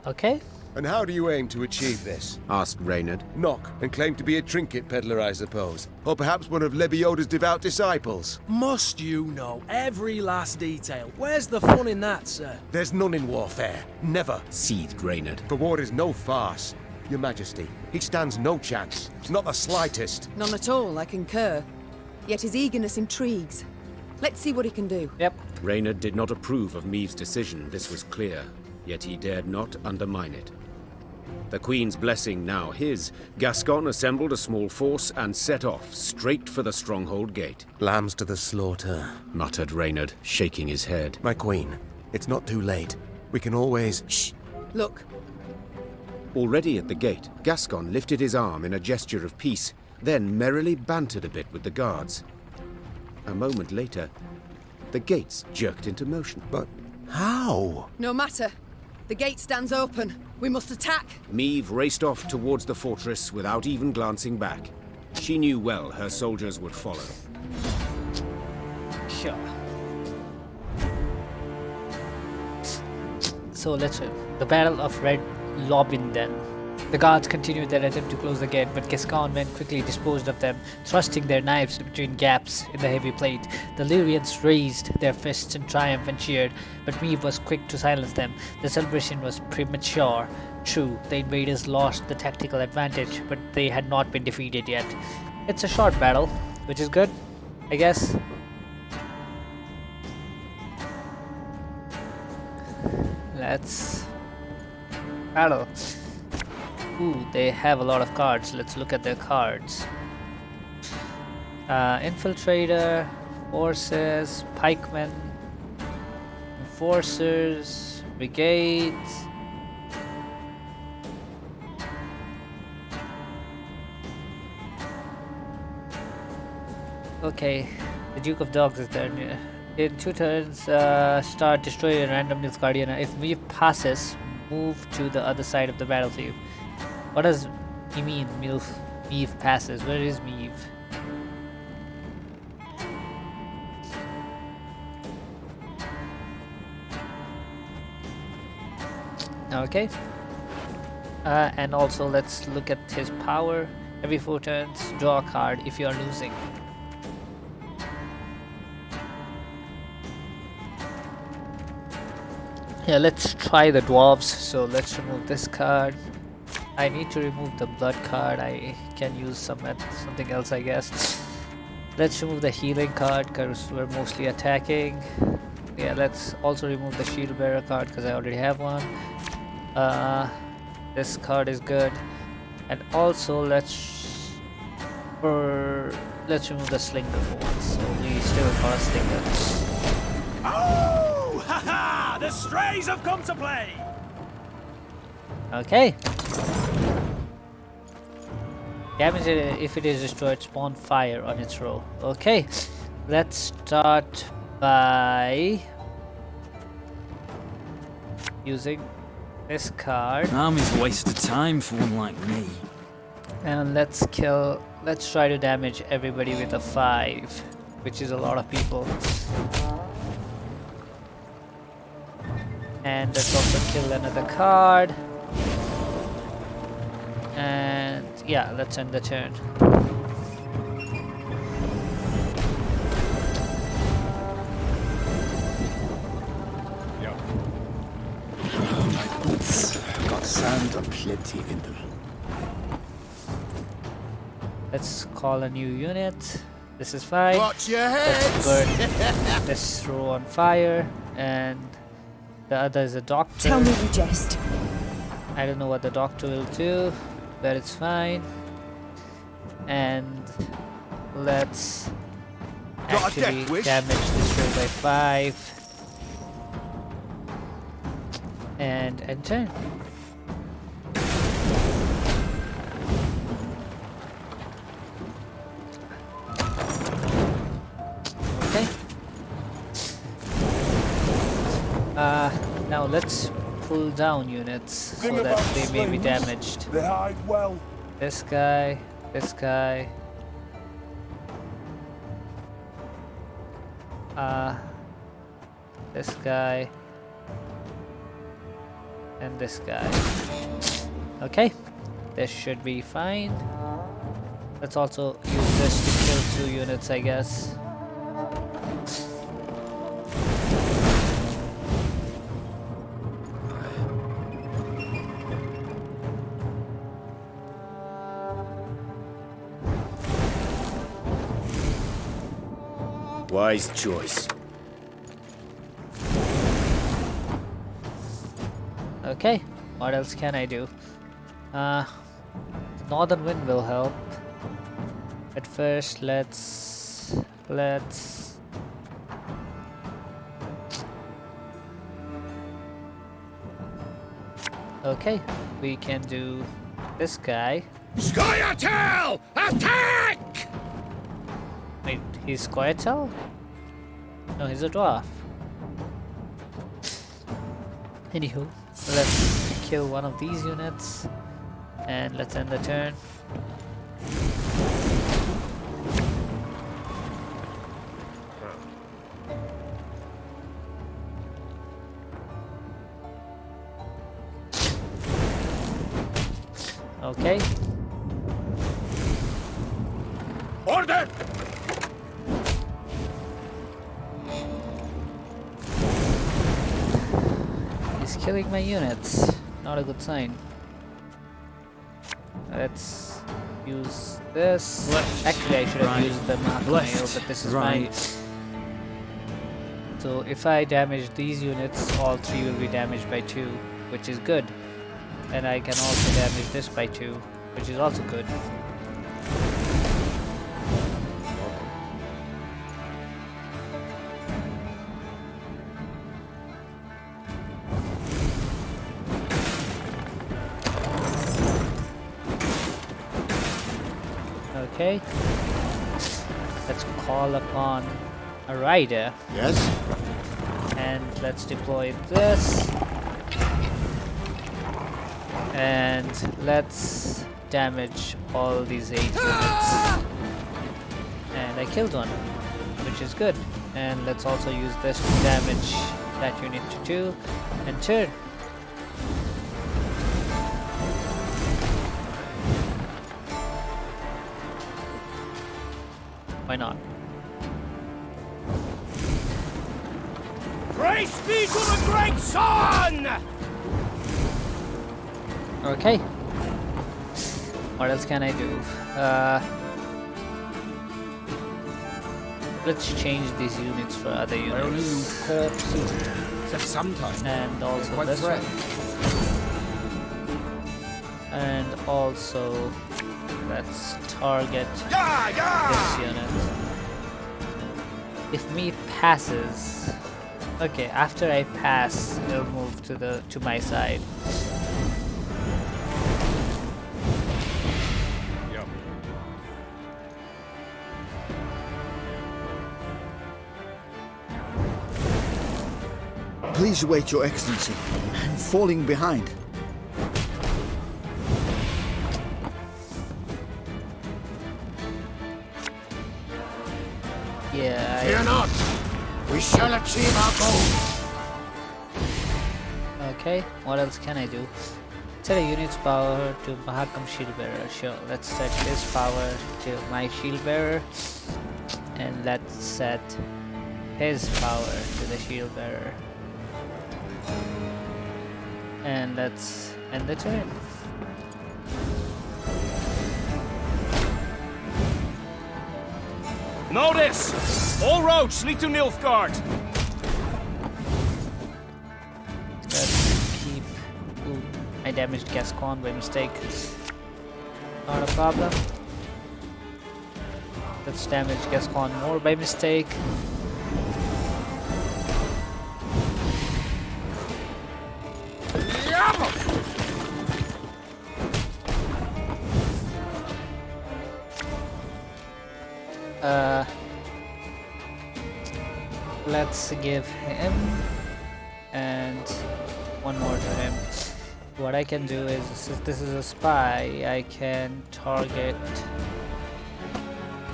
Okay. And how do you aim to achieve this? Asked Reynard. Knock and claim to be a trinket peddler, I suppose. Or perhaps one of Lebioda's devout disciples. Must you know every last detail? Where's the fun in that, sir? There's none in warfare. Never. Seethed Reynard. For war is no farce. Your Majesty, he stands no chance. Not the slightest. None at all, I concur. Yet his eagerness intrigues. Let's see what he can do. Yep. Reynard did not approve of Meave's decision, this was clear. Yet he dared not undermine it. The Queen's blessing now his, Gascon assembled a small force and set off, straight for the stronghold gate. Lambs to the slaughter, muttered Reynard, shaking his head. My Queen, it's not too late. We can always... Shh! Look. Already at the gate, Gascon lifted his arm in a gesture of peace, then merrily bantered a bit with the guards. A moment later, the gates jerked into motion. But how? No matter. The gate stands open. We must attack. Meave raced off towards the fortress without even glancing back. She knew well her soldiers would follow. Sure. So let's the Battle of Red Lobendon. The guards continued their attempt to close the gate, but Gascon men quickly disposed of them, thrusting their knives between gaps in the heavy plate. The Lyrians raised their fists in triumph and cheered, but Meave was quick to silence them. The celebration was premature. True, the invaders lost the tactical advantage, but they had not been defeated yet. It's a short battle, which is good, I guess. Let's battle. Ooh, they have a lot of cards. Let's look at their cards. Infiltrator, Forces, Pikemen, Enforcers, Brigades. Okay, the Duke of Dogs is there. In 2 turns, start destroy a random Nilfgaardian. If Meave passes, move to the other side of the battlefield. What does he mean, Meave passes? Where is Meave? Okay. And also let's look at his power. Every 4 turns, draw a card if you are losing. Yeah, let's try the dwarves. So let's remove this card. I need to remove the blood card. I can use something else, I guess. Let's remove the healing card because we're mostly attacking. Yeah, let's also remove the shield bearer card because I already have one. This card is good, and also let's remove the slinger for once. So we still got a slinger. Oh, haha! The strays have come to play. Okay. Damage it if it is destroyed, spawn fire on its row. Okay, let's start by using this card. An army's a waste of time for one like me. And let's try to damage everybody with a 5, which is a lot of people. And let's also kill another card. And yeah, let's end the turn. and plenty in them. Let's call a new unit. This is fine. Watch your Let's heads! burn this row on fire, and the other is a doctor. Tell me you jest. I don't know what the doctor will do, but it's fine. And let's Got a actually death wish? damage this row by 5. And enter. Okay. Now let's pull down units so that they may be damaged. They hide well. This guy, this guy. This guy. And this guy. Okay, this should be fine. Let's also use this to kill 2 units, I guess. Wise choice. Okay, what else can I do? Northern wind will help. At first, let's okay, we can do this guy. Scoia'tael! Attack! Wait, he's Scoia'tael? No, he's a dwarf. Anywho, let's kill one of these units and let's end the turn. Okay. Order! He's killing my units. Not a good sign. Let's use this. Actually, I should have used the Mahakam Mail, but this is fine. So if I damage these units, all 3 will be damaged by 2, which is good. And I can also damage this by 2, which is also good. Okay. Let's call upon a rider. Yes? And let's deploy this. And let's damage all these 8 units. And I killed one, which is good. And let's also use this to damage that unit to 2 and turn. Why not? Praise be to the great sun! Okay. What else can I do? Let's change these units for other units. I only use corpses, except sometimes. And also quite this fresh. one. And also let's target this unit. If meat passes, okay, after I pass, it'll move to my side. Please wait, Your Excellency. I'm falling behind. Yeah. Fear not. We shall achieve our goal. Okay, what else can I do? Set a unit's power to Mahakam Shield Bearer. Sure, let's set his power to my Shield Bearer. And let's set his power to the Shield Bearer. And let's end the turn. Notice! All roads lead to Nilfgaard! Let's keep... Ooh, I damaged Gascon by mistake. Not a problem. Let's damage Gascon more by mistake. Let's give him and one more to him. What I can do is, since this is a spy, I can target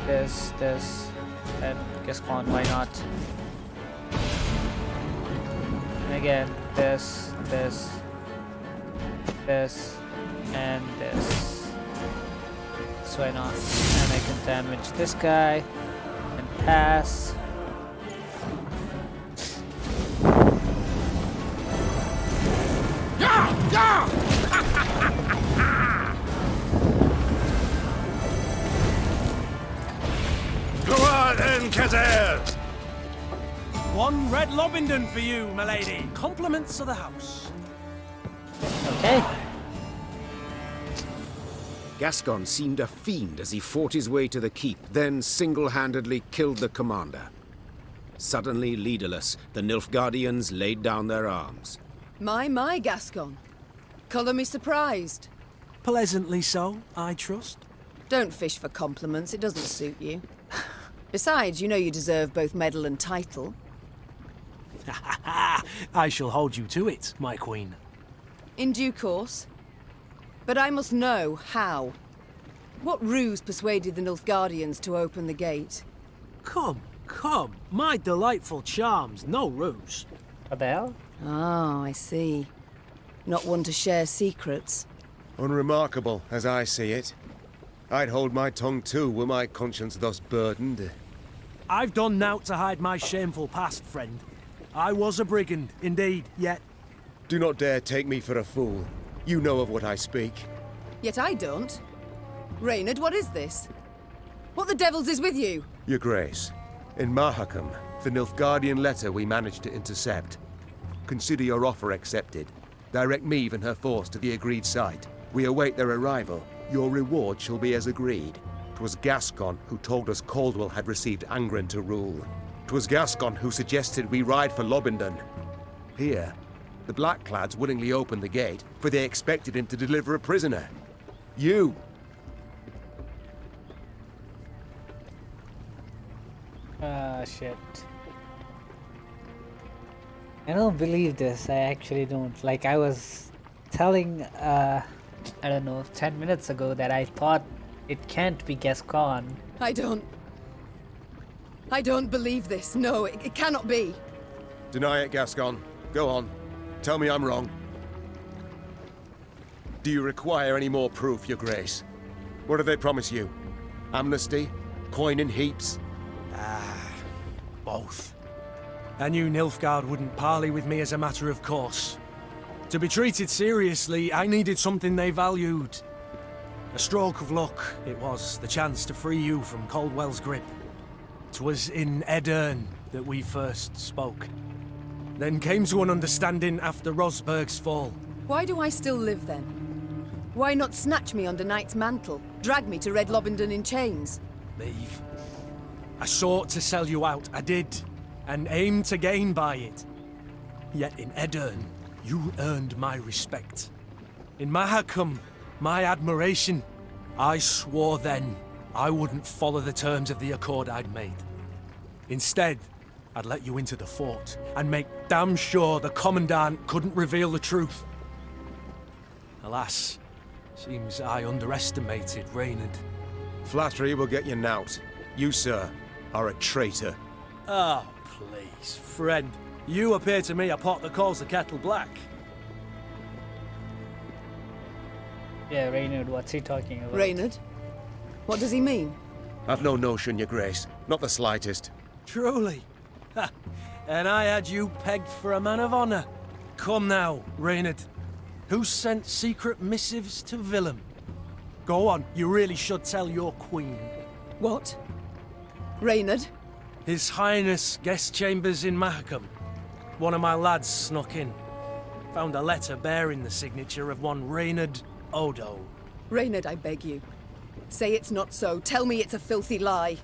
this, and Gascon, why not? And again, this, and this. So why not? And I can damage this guy and pass. One red Lobington for you, milady. Compliments of the house. Okay. Gascon seemed a fiend as he fought his way to the keep, then single-handedly killed the commander. Suddenly leaderless, the Nilfgaardians laid down their arms. My, Gascon. Colour me surprised. Pleasantly so, I trust. Don't fish for compliments, it doesn't suit you. Besides, you know you deserve both medal and title. I shall hold you to it, my queen. In due course. But I must know how. What ruse persuaded the Nilfgaardians to open the gate? Come, my delightful charms, no ruse. What the hell? Oh, I see. Not one to share secrets. Unremarkable, as I see it. I'd hold my tongue too, were my conscience thus burdened. I've done naught to hide my shameful past, friend. I was a brigand, indeed, yet... Do not dare take me for a fool. You know of what I speak. Yet I don't. Reynard, what is this? What the devils is with you? Your Grace, in Mahakam, the Nilfgaardian letter we managed to intercept. Consider your offer accepted. Direct Meve and her force to the agreed site. We await their arrival. Your reward shall be as agreed. 'Twas Gascon who told us Caldwell had received Angren to rule. 'Twas Gascon who suggested we ride for Lobington. Here, the Blackclads willingly opened the gate, for they expected him to deliver a prisoner. You! Ah, shit. I don't believe this, I actually don't. Like, I was telling, I don't know, 10 minutes ago that I thought it can't be Gascon. I don't believe this. No, it cannot be. Deny it, Gascon. Go on. Tell me I'm wrong. Do you require any more proof, Your Grace? What do they promise you? Amnesty? Coin in heaps? Both. I knew Nilfgaard wouldn't parley with me as a matter of course. To be treated seriously, I needed something they valued. A stroke of luck, it was, the chance to free you from Caldwell's grip. 'Twas in Edern that we first spoke. Then came to an understanding after Rosberg's fall. Why do I still live then? Why not snatch me under Knight's mantle? Drag me to Red Lobington in chains? Meve. I sought to sell you out, I did, and aimed to gain by it. Yet in Edern, you earned my respect. In Mahakam, my admiration. I swore then I wouldn't follow the terms of the accord I'd made. Instead, I'd let you into the fort and make damn sure the Commandant couldn't reveal the truth. Alas, seems I underestimated Reynard. Flattery will get you knout. You, sir, are a traitor. Oh, please, friend. You appear to me a pot that calls the kettle black. Yeah, Reynard, what's he talking about? Reynard? What does he mean? I've no notion, Your Grace. Not the slightest. Truly? Ha! And I had you pegged for a man of honor. Come now, Reynard. Who sent secret missives to Willem? Go on, you really should tell your queen. What? Reynard? His Highness guest chambers in Mahakam. One of my lads snuck in. Found a letter bearing the signature of one Reynard Odo. Reynard, I beg you. Say it's not so. Tell me it's a filthy lie.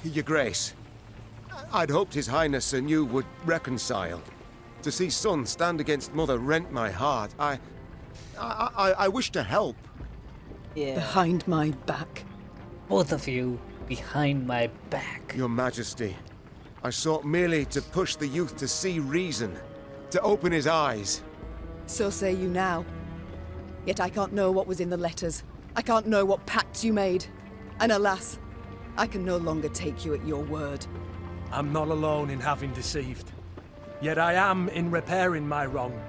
Your Grace. I'd hoped His Highness and you would reconcile. To see son stand against mother rent my heart. I wish to help. Yeah. Behind my back. Both of you, behind my back. Your Majesty, I sought merely to push the youth to see reason, to open his eyes. So say you now. Yet I can't know what was in the letters. I can't know what pacts you made. And alas, I can no longer take you at your word. I'm not alone in having deceived. Yet I am in repairing my wrong.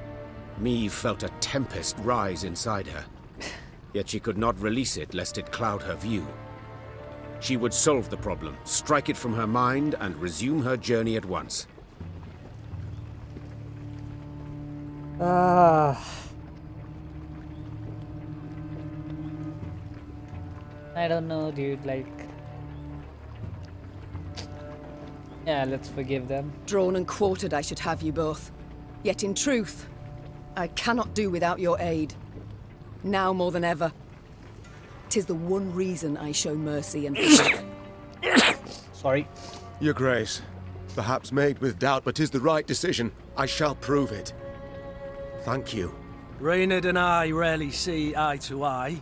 Meve felt a tempest rise inside her. Yet she could not release it lest it cloud her view. She would solve the problem, strike it from her mind, and resume her journey at once. I don't know, dude, like... Yeah, let's forgive them. Drawn and quartered I should have you both. Yet in truth, I cannot do without your aid. Now more than ever. 'Tis the one reason I show mercy and... Sorry. Your Grace, perhaps made with doubt, but 'tis the right decision. I shall prove it. Thank you. Reynard and I rarely see eye to eye,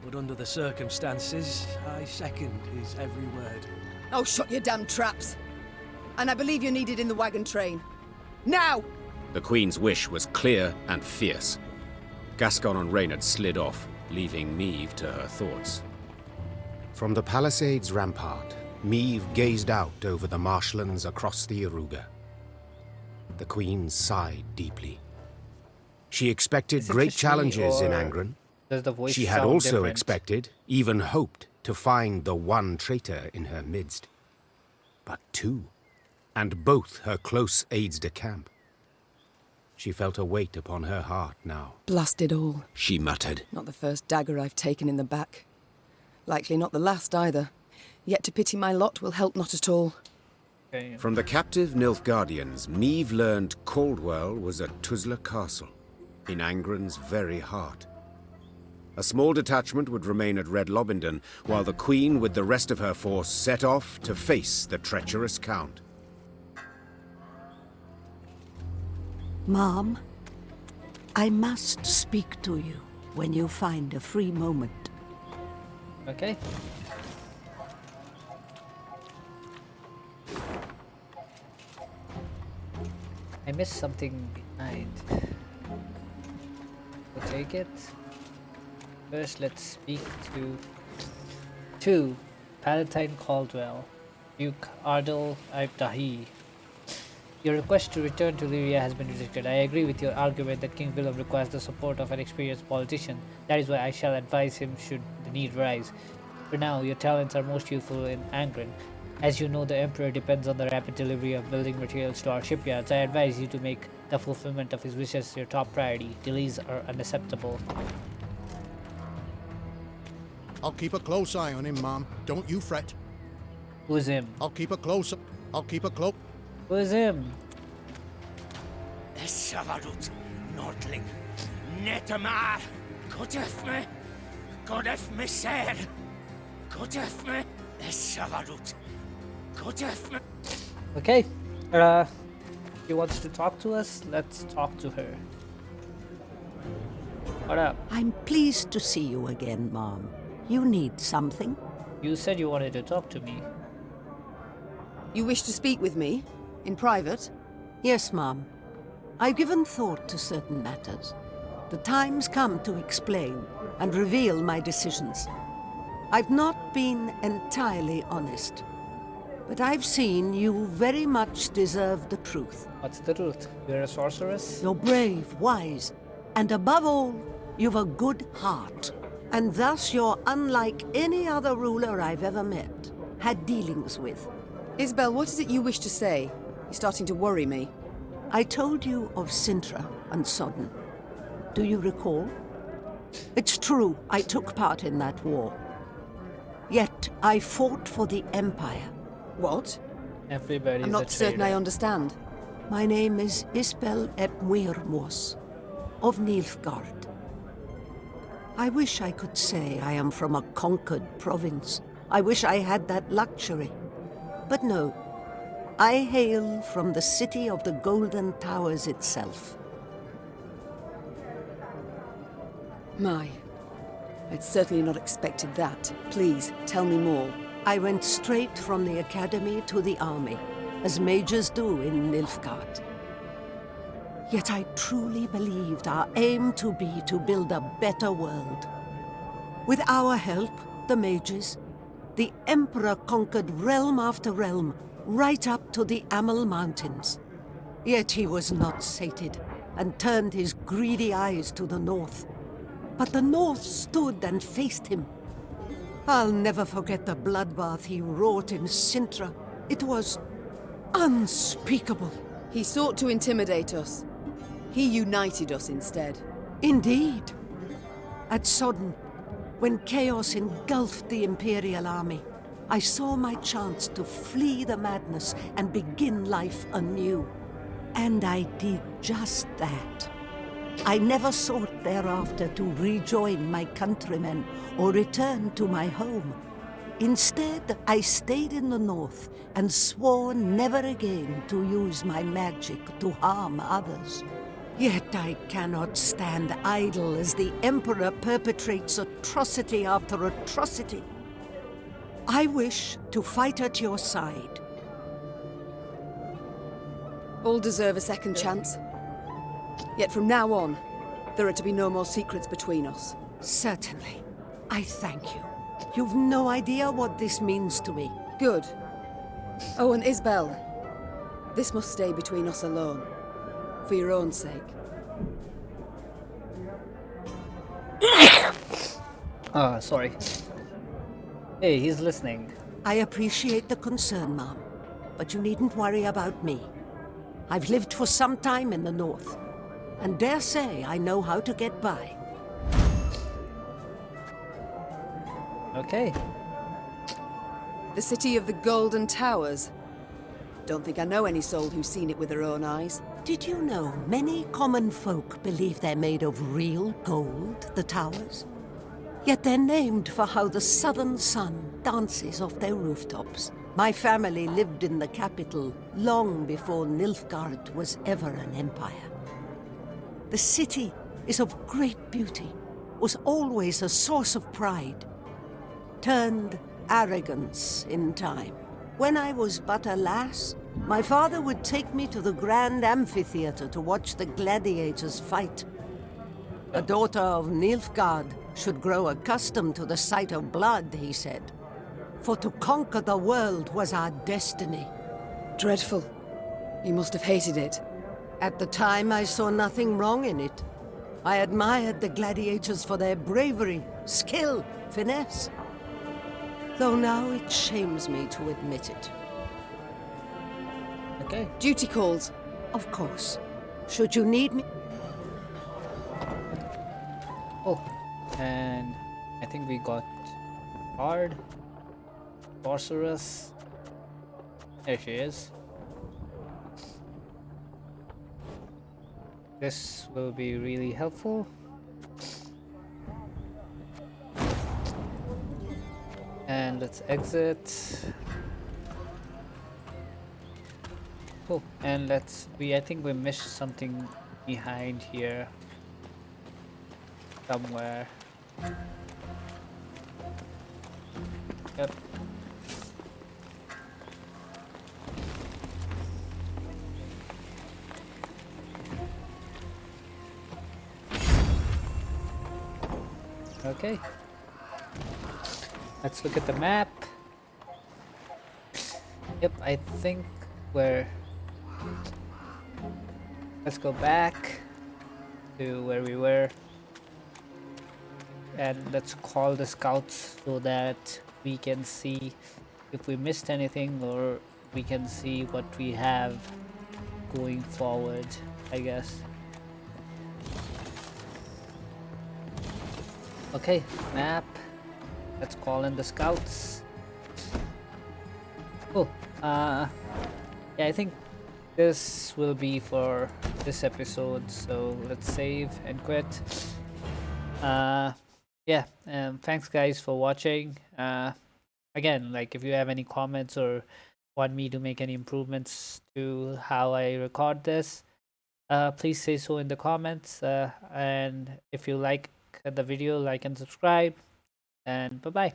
but under the circumstances, I second his every word. Oh, shut your damn traps! And I believe you're needed in the wagon train. Now! The Queen's wish was clear and fierce. Gascon and Reynard slid off, leaving Meve to her thoughts. From the palisade's rampart, Meve gazed out over the marshlands across the Iruga. The Queen sighed deeply. She expected great challenges in Angren. Does the voice She had sound also different? expected, even hoped, to find the one traitor in her midst. But two, and both her close aides-de-camp. She felt a weight upon her heart now. Blast it all. She muttered. Not the first dagger I've taken in the back. Likely not the last either. Yet to pity my lot will help not at all. Okay. From the captive Nilfgaardians, Meve learned Caldwell was at Tuzla Castle, in Angren's very heart. A small detachment would remain at Red Lobendon, while the Queen, with the rest of her force, set off to face the treacherous Count. Mom, I must speak to you when you find a free moment. Okay. I missed something behind. We'll take it. First, let's speak to Palatine Caldwell, Duke Ardal Ibtahi. Your request to return to Lyria has been rejected. I agree with your argument that King Willem requires the support of an experienced politician. That is why I shall advise him should the need rise. For now, your talents are most useful in Angren. As you know, the Emperor depends on the rapid delivery of building materials to our shipyards. I advise you to make the fulfillment of his wishes your top priority. Delays are unacceptable. I'll keep a close eye on him, Mom. Don't you fret. Who's him? I'll keep a close... Who is him? Savarut, Nordling, Netamar, Kotefme, Kodefme ser, Kotefme, Savarut, Kotefme. Okay. She wants to talk to us. Let's talk to her. What up? I'm pleased to see you again, Mom. You need something? You said you wanted to talk to me. You wish to speak with me? In private? Yes, Mom. I've given thought to certain matters. The time's come to explain and reveal my decisions. I've not been entirely honest, but I've seen you very much deserve the truth. What's the truth? You're a sorceress? You're brave, wise, and above all, you've a good heart. And thus you're unlike any other ruler I've ever met, had dealings with. Isabel, what is it you wish to say? You're starting to worry me. I told you of Sintra and Sodden. Do you recall? It's true, I took part in that war. Yet I fought for the Empire. What? Everybody's I'm a not certain I traitor. understand. My name is Isbel ep Muirmos, of Nilfgaard. I wish I could say I am from a conquered province. I wish I had that luxury. But no, I hail from the city of the Golden Towers itself. My, I'd certainly not expected that. Please, tell me more. I went straight from the academy to the army, as mages do in Nilfgaard. Yet I truly believed our aim to be to build a better world. With our help, the mages, the Emperor conquered realm after realm, right up to the Amel Mountains. Yet he was not sated, and turned his greedy eyes to the north. But the north stood and faced him. I'll never forget the bloodbath he wrought in Sintra. It was unspeakable. He sought to intimidate us. He united us instead. Indeed. At Sodden, when chaos engulfed the Imperial army, I saw my chance to flee the madness and begin life anew. And I did just that. I never sought thereafter to rejoin my countrymen or return to my home. Instead, I stayed in the north and swore never again to use my magic to harm others. Yet I cannot stand idle as the Emperor perpetrates atrocity after atrocity. I wish to fight at your side. All deserve a second chance. Yet from now on, there are to be no more secrets between us. Certainly. I thank you. You've no idea what this means to me. Good. Oh, and Isbel, this must stay between us alone. For your own sake. Sorry. Hey, he's listening. I appreciate the concern, Mom, but you needn't worry about me. I've lived for some time in the north, and dare say I know how to get by. Okay. The city of the Golden Towers. Don't think I know any soul who's seen it with her own eyes. Did you know many common folk believe they're made of real gold, the towers? Yet they're named for how the southern sun dances off their rooftops. My family lived in the capital long before Nilfgaard was ever an empire. The city is of great beauty, was always a source of pride, turned arrogance in time. When I was but a lass, my father would take me to the grand amphitheater to watch the gladiators fight. A daughter of Nilfgaard should grow accustomed to the sight of blood, he said. For to conquer the world was our destiny. Dreadful. You must have hated it. At the time, I saw nothing wrong in it. I admired the gladiators for their bravery, skill, finesse. Though now it shames me to admit it. Okay. Duty calls. Of course. Should you need me? Oh, and I think we got Bard, Sorceress. There she is. This will be really helpful. And let's exit. Oh, and I think we missed something behind here somewhere. Yep. Okay. Let's look at the map. Yep, I think we're... Let's go back to where we were. And let's call the scouts so that we can see if we missed anything, or we can see what we have going forward, I guess. Okay, map. Let's call in the scouts. Cool. Yeah, I think this will be for this episode. So let's save and quit. Yeah. Thanks guys for watching. Again, like if you have any comments or want me to make any improvements to how I record this, please say so in the comments. And if you like the video, like and subscribe. And bye bye.